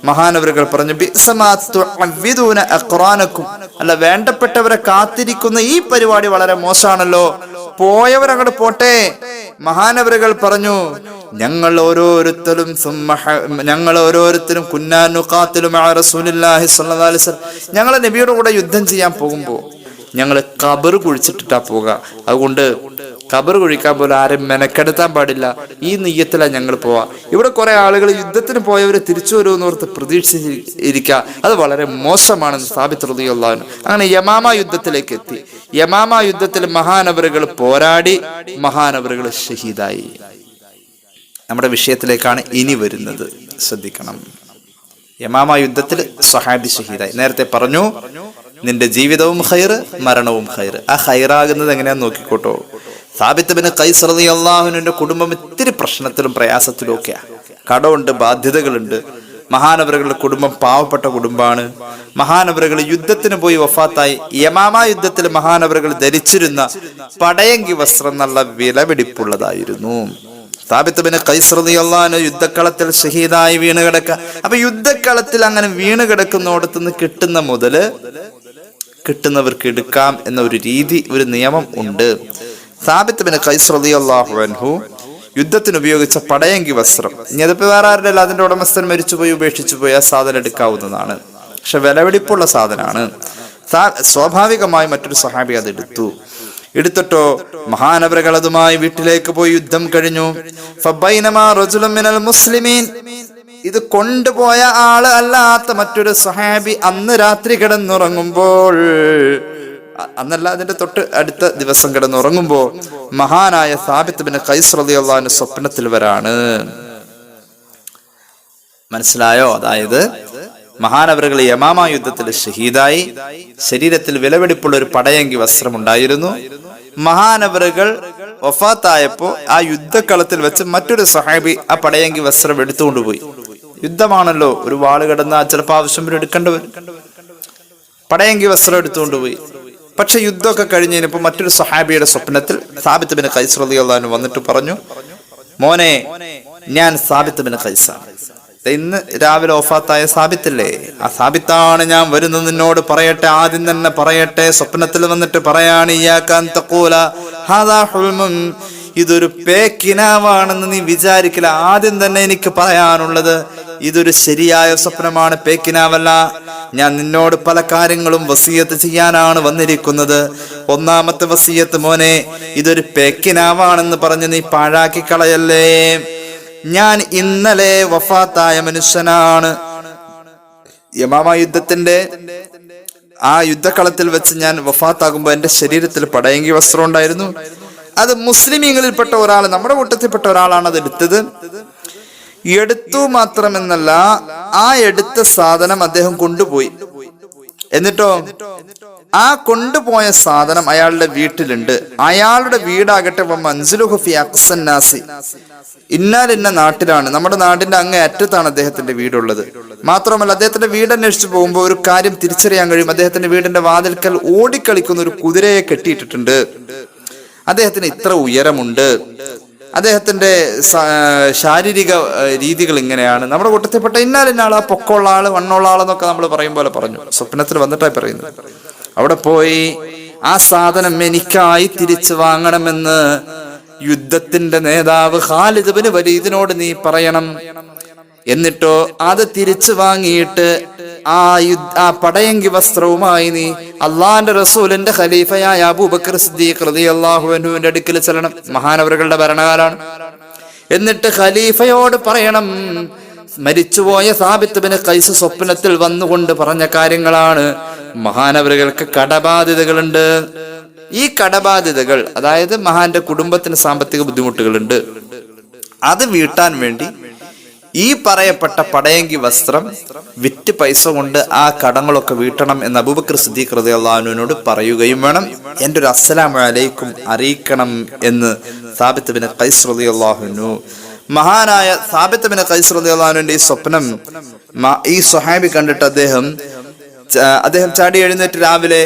മഹാനവറുകൾ പറഞ്ഞു, ബിസ്മാ തുഅവ്വിദൂന അഖ്റാനകും, അല്ല വേണ്ടപ്പെട്ടവരെ കാത്തിരിക്കുന്ന ഈ പരിപാടി വളരെ മോശമാണല്ലോ, പോയവരങ്ങോട്ട് പോട്ടെ. മഹാനവറുകൾ പറഞ്ഞു, ഞങ്ങൾ ഓരോരുത്തരും കുന്നാ നുഖാതിലു മഅ റസൂലില്ലാഹി സ്വല്ലല്ലാഹു അലൈഹി വസല്ലം, ഞങ്ങൾ നബിയുടെ കൂടെ യുദ്ധം ചെയ്യാൻ പോകുമ്പോൾ ഞങ്ങൾ ഖബർ കുഴിച്ചിട്ടിട്ടാ പോവുക. അതുകൊണ്ട് ഖബർ കുഴിക്കാൻ പോലും ആരും മെനക്കെടുത്താൻ പാടില്ല, ഈ നിയ്യത്തിലാണ് ഞങ്ങൾ പോവാ. ഇവിടെ കുറെ ആളുകൾ യുദ്ധത്തിന് പോയവര് തിരിച്ചു വരുമെന്നോർത്ത് പ്രതീക്ഷിച്ചിരിക്കുക, അത് വളരെ മോശമാണെന്ന് സാബിത്ത് റളിയല്ലാഹു അൻഹു. അങ്ങനെ യമാമ യുദ്ധത്തിലേക്ക് എത്തി. യമാമ യുദ്ധത്തിൽ മഹാനവറുകൾ പോരാടി, മഹാനവറുകൾ ഷഹീദായി. നമ്മുടെ വിഷയത്തിലേക്കാണ് ഇനി വരുന്നത്, ശ്രദ്ധിക്കണം. യമാമ യുദ്ധത്തിൽ സ്വഹാബി ഷഹീദായി. നേരത്തെ പറഞ്ഞു, നിന്റെ ജീവിതവും ഖൈറ്, മരണവും ഖൈറ്. ആ ഖൈറാകുന്നത് എങ്ങനെയാന്ന് നോക്കിക്കോട്ടോ. സാബിത്ത് ബിൻ ഖൈസ് റളിയല്ലാഹു അൻഹുവിന്റെ കുടുംബം ഇത്തിരി പ്രശ്നത്തിലും പ്രയാസത്തിലും ഒക്കെയാ. കടമുണ്ട്, ബാധ്യതകളുണ്ട്. മഹാനവറുകളുടെ കുടുംബം പാവപ്പെട്ട കുടുംബമാണ്. മഹാനവറുകൾ യുദ്ധത്തിന് പോയി വഫാത്തായി. യമാമ യുദ്ധത്തിൽ മഹാനവറുകൾ ധരിച്ചിരുന്ന പടയങ്കി വസ്ത്രം നല്ല വിലപിടിപ്പുള്ളതായിരുന്നു. സാബിത്ത് ബിൻ ഖൈസ് റളിയല്ലാഹു അൻഹു യുദ്ധക്കളത്തിൽ ഷഹീദായി വീണ് കിടക്കുക. അപ്പൊ യുദ്ധക്കളത്തിൽ അങ്ങനെ വീണ് കിടക്കുന്നിടത്തുനിന്ന് കിട്ടുന്ന മുതല് കിട്ടുന്നവർക്ക് എടുക്കാം എന്ന ഒരു രീതി, ഒരു നിയമം ഉണ്ട്. സാബിത്ത് ബിൻ ഖൈസ് റളിയല്ലാഹു അൻഹു യുദ്ധത്തിന് ഉപയോഗിച്ച പടയങ്കി വസ്ത്രം, ഇനി അതിപ്പോ വേറെ ആരുടെ അല്ല, അതിന്റെ ഉടമസ്ഥൻ മരിച്ചുപോയി ഉപേക്ഷിച്ചു പോയി, ആ സാധനം എടുക്കാവുന്നതാണ്. പക്ഷെ വിലപിടിപ്പുള്ള സാധനമാണ്. സ്വാഭാവികമായി മറ്റൊരു സഹാബി അത് എടുത്തിട്ടോ മഹാനവറുകൾ അതുമായി വീട്ടിലേക്ക് പോയി യുദ്ധം കഴിഞ്ഞു. ഫബൈനമാ റജുലുൻ മിനൽ മുസ്ലിമീൻ, ഇത് കൊണ്ടുപോയ ആള് അല്ലാത്ത മറ്റൊരു സഹാബി അന്ന് രാത്രി കിടന്നുറങ്ങുമ്പോൾ, അന്നല്ല അതിന്റെ തൊട്ട് അടുത്ത ദിവസം കിടന്നുറങ്ങുമ്പോ മഹാനായ സാബിത്ത് ബിൻ ഖൈസ് റളിയല്ലാഹു അൻഹു സ്വപ്നത്തിൽ വരാണ്. മനസ്സിലായോ? അതായത് മഹാനവറുകൾ യമാമ യുദ്ധത്തിൽ ഷഹീദായി. ശരീരത്തിൽ വിലപിടിപ്പുള്ള ഒരു പടയങ്കി വസ്ത്രമുണ്ടായിരുന്നു. മഹാനവറുകൾ വഫാത്തായപ്പോ ആ യുദ്ധക്കളത്തിൽ വെച്ച് മറ്റൊരു സഹാബി ആ പടയങ്കി വസ്ത്രം എടുത്തുകൊണ്ടുപോയി. യുദ്ധമാണല്ലോ, ഒരു വാള് കിടന്ന ചിലപ്പോൾ ആവശ്യം എടുക്കേണ്ടി വരും. പടയങ്കി വസ്ത്രം എടുത്തുകൊണ്ടുപോയി. പക്ഷെ യുദ്ധമൊക്കെ കഴിഞ്ഞതിനിപ്പോ മറ്റൊരു സഹാബിയുടെ സ്വപ്നത്തിൽ സാബിത്ത് ബിൻ ഖൈസ് റളിയല്ലാഹു അൻഹു വന്നിട്ട് പറഞ്ഞു, മോനെ ഞാൻ സാബിത്ത് ബിൻ ഖൈസാണ്. ഇന്ന് രാവിലെ വഫാത്തായ സാബിത്തല്ലേ, ആ സാബിത്താണ് ഞാൻ വരുന്നത്, നിന്നോട് പറയട്ടെ, ആദ്യം തന്നെ പറയട്ടെ. സ്വപ്നത്തിൽ വന്നിട്ട് പറയാണ്, ഇതൊരു പേക്കിനാവാണെന്ന് നീ വിചാരിക്കില്ല. ആദ്യം തന്നെ എനിക്ക് പറയാനുള്ളത്, ഇതൊരു ശരിയായ സ്വപ്നമാണ്, പേക്കിനാവല്ല. ഞാൻ നിന്നോട് പല കാര്യങ്ങളും വസിയത്ത് ചെയ്യാനാണ് വന്നിരിക്കുന്നത്. ഒന്നാമത്തെ വസിയത്ത്, മോനെ ഇതൊരു പേക്കിനാവാണെന്ന് പറഞ്ഞ് നീ പാഴാക്കി കളയല്ലേ. ഞാൻ ഇന്നലെ വഫാത്തായ മനുഷ്യനാണ്. യമാമ യുദ്ധത്തിന്റെ ആ യുദ്ധക്കളത്തിൽ വെച്ച് ഞാൻ വഫാത്താകുമ്പോ എന്റെ ശരീരത്തിൽ പടയങ്കി വസ്ത്രം ഉണ്ടായിരുന്നു. അത് മുസ്ലിമീങ്ങളിൽപ്പെട്ട ഒരാൾ, നമ്മുടെ കൂട്ടത്തിൽപ്പെട്ട ഒരാളാണ് അത് എടുത്തത്. എടുത്തു മാത്രമെന്നല്ല, ആ എടുത്ത സാധനം അദ്ദേഹം കൊണ്ടുപോയി. എന്നിട്ടോ ആ കൊണ്ടുപോയ സാധനം അയാളുടെ വീട്ടിലുണ്ട്. അയാളുടെ വീടാകട്ടെ മൻസിലുഹു ഫി അഖ്സൻ നാസി, ഇന്നാലിന്ന നാട്ടിലാണ്, നമ്മുടെ നാടിന്റെ അങ്ങേ അറ്റത്താണ് അദ്ദേഹത്തിന്റെ വീടുള്ളത്. മാത്രമല്ല അദ്ദേഹത്തിന്റെ വീട് അന്വേഷിച്ച് പോകുമ്പോൾ ഒരു കാര്യം തിരിച്ചറിയാൻ കഴിയും. അദ്ദേഹത്തിന്റെ വീടിന്റെ വാതിൽക്കൽ ഓടിക്കളിക്കുന്ന ഒരു കുതിരയെ കെട്ടിയിട്ടിട്ടുണ്ട്. അദ്ദേഹത്തിന് ഇത്ര ഉയരമുണ്ട്. അദ്ദേഹത്തിന്റെ ശാരീരിക രീതികൾ ഇങ്ങനെയാണ്. നമ്മുടെ കൂട്ടത്തിൽപ്പെട്ട ഇന്നാലിന്നാള്, പൊക്കമുള്ള ആള്, വണ്ണമുള്ള ആളെന്നൊക്കെ നമ്മൾ പറയും പോലെ പറഞ്ഞു. സ്വപ്നത്തിൽ വന്നിട്ടായി പറയുന്നത്. അവിടെ പോയി ആ സാധനം എനിക്കായി തിരിച്ചു വാങ്ങണമെന്ന് യുദ്ധത്തിന്റെ നേതാവ് ഖാലിദ് ഇബ്നു വലീദിനോട് നീ പറയണം. എന്നിട്ടോ അത് തിരിച്ചു വാങ്ങിയിട്ട് ആ പടയങ്കി വസ്ത്രവുമായി നീ അള്ളാന്റെ റസൂലിന്റെ ഖലീഫയായ അബൂബക്കർ സിദ്ദീഖ് റളിയല്ലാഹു അൻഹുവിന്റെ അടുക്കൽ ചെല്ലണം. മഹാനവറുകളുടെ ഭരണകാലാണ്. എന്നിട്ട് ഖലീഫയോട് പറയണം, മരിച്ചുപോയ സാബിത്ത് ബിൻ ഖൈസ് സ്വപ്നത്തിൽ വന്നുകൊണ്ട് പറഞ്ഞ കാര്യങ്ങളാണ്. മഹാനവറുകൾക്ക് കടബാധ്യതകളുണ്ട്. ഈ കടബാധ്യതകൾ, അതായത് മഹാന്റെ കുടുംബത്തിന് സാമ്പത്തിക ബുദ്ധിമുട്ടുകളുണ്ട്, അത് വീട്ടാൻ വേണ്ടി ഈ പറയപ്പെട്ട പടയങ്കി വസ്ത്രം വിറ്റ് പൈസ കൊണ്ട് ആ കടങ്ങളൊക്കെ വീട്ടണം എന്ന് അബൂബക്കർ സിദ്ദീഖ് റളിയല്ലാഹു അൻഹുവിനോട് പറയുകയും വേണം. എൻ്റെ ഒരു അസ്സലാമു അലൈക്കും അറിയിക്കണം എന്ന് സാബിത്ത് ബിൻ ഖൈസ് റളിയല്ലാഹു അൻഹു, മഹാനായ സാബിത്ത് ബിൻ ഖൈസ് റളിയല്ലാഹു അൻഹുവിന്റെ ഈ സ്വപ്നം ഈ സ്വഹാബി കണ്ടിട്ട് അദ്ദേഹം ചാടി എഴുന്നേറ്റ് രാവിലെ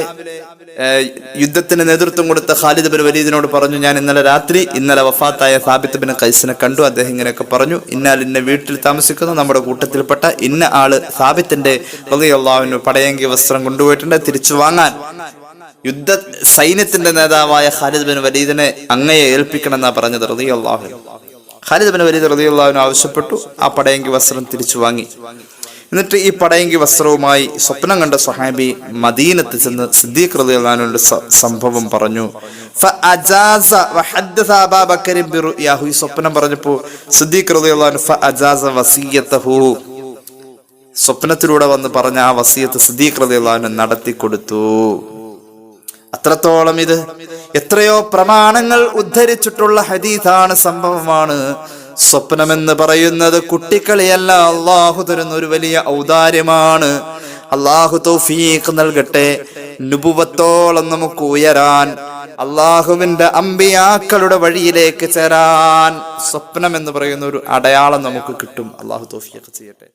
യുദ്ധത്തിന് നേതൃത്വം കൊടുത്ത ഖാലിദ് ബിൻ വലീദിനോട് പറഞ്ഞു, ഞാൻ ഇന്നലെ വഫാത്തായ സാബിത്ത് ബിൻ ഖൈസിനെ കണ്ടു. അദ്ദേഹം ഇങ്ങനെയൊക്കെ പറഞ്ഞു, ഇന്ന വീട്ടിൽ താമസിക്കുന്നു, നമ്മുടെ കൂട്ടത്തിൽപ്പെട്ട ഇന്ന ആള് സാബിത്തിന്റെ റളിയല്ലാഹു അൻഹു പടയങ്കി വസ്ത്രം കൊണ്ടുപോയിട്ടുണ്ട്, തിരിച്ചു വാങ്ങാൻ യുദ്ധ സൈന്യത്തിന്റെ നേതാവായ ഖാലിദ് ബിൻ വലീദിനെ അങ്ങയെ ഏൽപ്പിക്കണം എന്നാ പറഞ്ഞത് റളിയല്ലാഹു അൻഹു. ഖാലിദ് ബിൻ വലീദ് റളിയല്ലാഹു അൻഹു ആവശ്യപ്പെട്ടു. ആ പടയങ്കി വസ്ത്രം തിരിച്ചു വാങ്ങി. എന്നിട്ട് ഈ പടയങ്കി വസ്ത്രവുമായി സ്വപ്നം കണ്ട സ്വഹാബി മദീനത്ത് ചെന്ന് സിദ്ദീഖ് റളിയല്ലാഹു അൻഹുവിന്റെ സംഭവം പറഞ്ഞു. ഈ സ്വപ്നം പറഞ്ഞപ്പോ സിദ്ദീഖ് റളിയല്ലാഹു അൻഹു ഫഅജാസ വസിയതഹു, സ്വപ്നത്തിലൂടെ വന്ന് പറഞ്ഞ ആ വസിയത്ത് സിദ്ദീഖ് റളിയല്ലാഹു അൻഹു നടത്തി കൊടുത്തു. അത്രത്തോളം ഇത് എത്രയോ പ്രമാണങ്ങൾ ഉദ്ധരിച്ചിട്ടുള്ള ഹദീസാണ്, സംഭവമാണ്. സ്വപ്നമെന്ന് പറയുന്നത് കുട്ടിക്കളിയല്ല, അള്ളാഹു തരുന്ന ഒരു വലിയ ഔദാര്യമാണ്. അള്ളാഹു തൗഫീഖ് നൽകട്ടെ നുബുവത്തോളം നമുക്ക് ഉയരാൻ, അള്ളാഹുവിന്റെ അമ്പിയാക്കളുടെ വഴിയിലേക്ക് ചേരാൻ സ്വപ്നം എന്ന് പറയുന്ന ഒരു അടയാളം നമുക്ക് കിട്ടും. അള്ളാഹു തൗഫീഖ് ചെയ്യട്ടെ.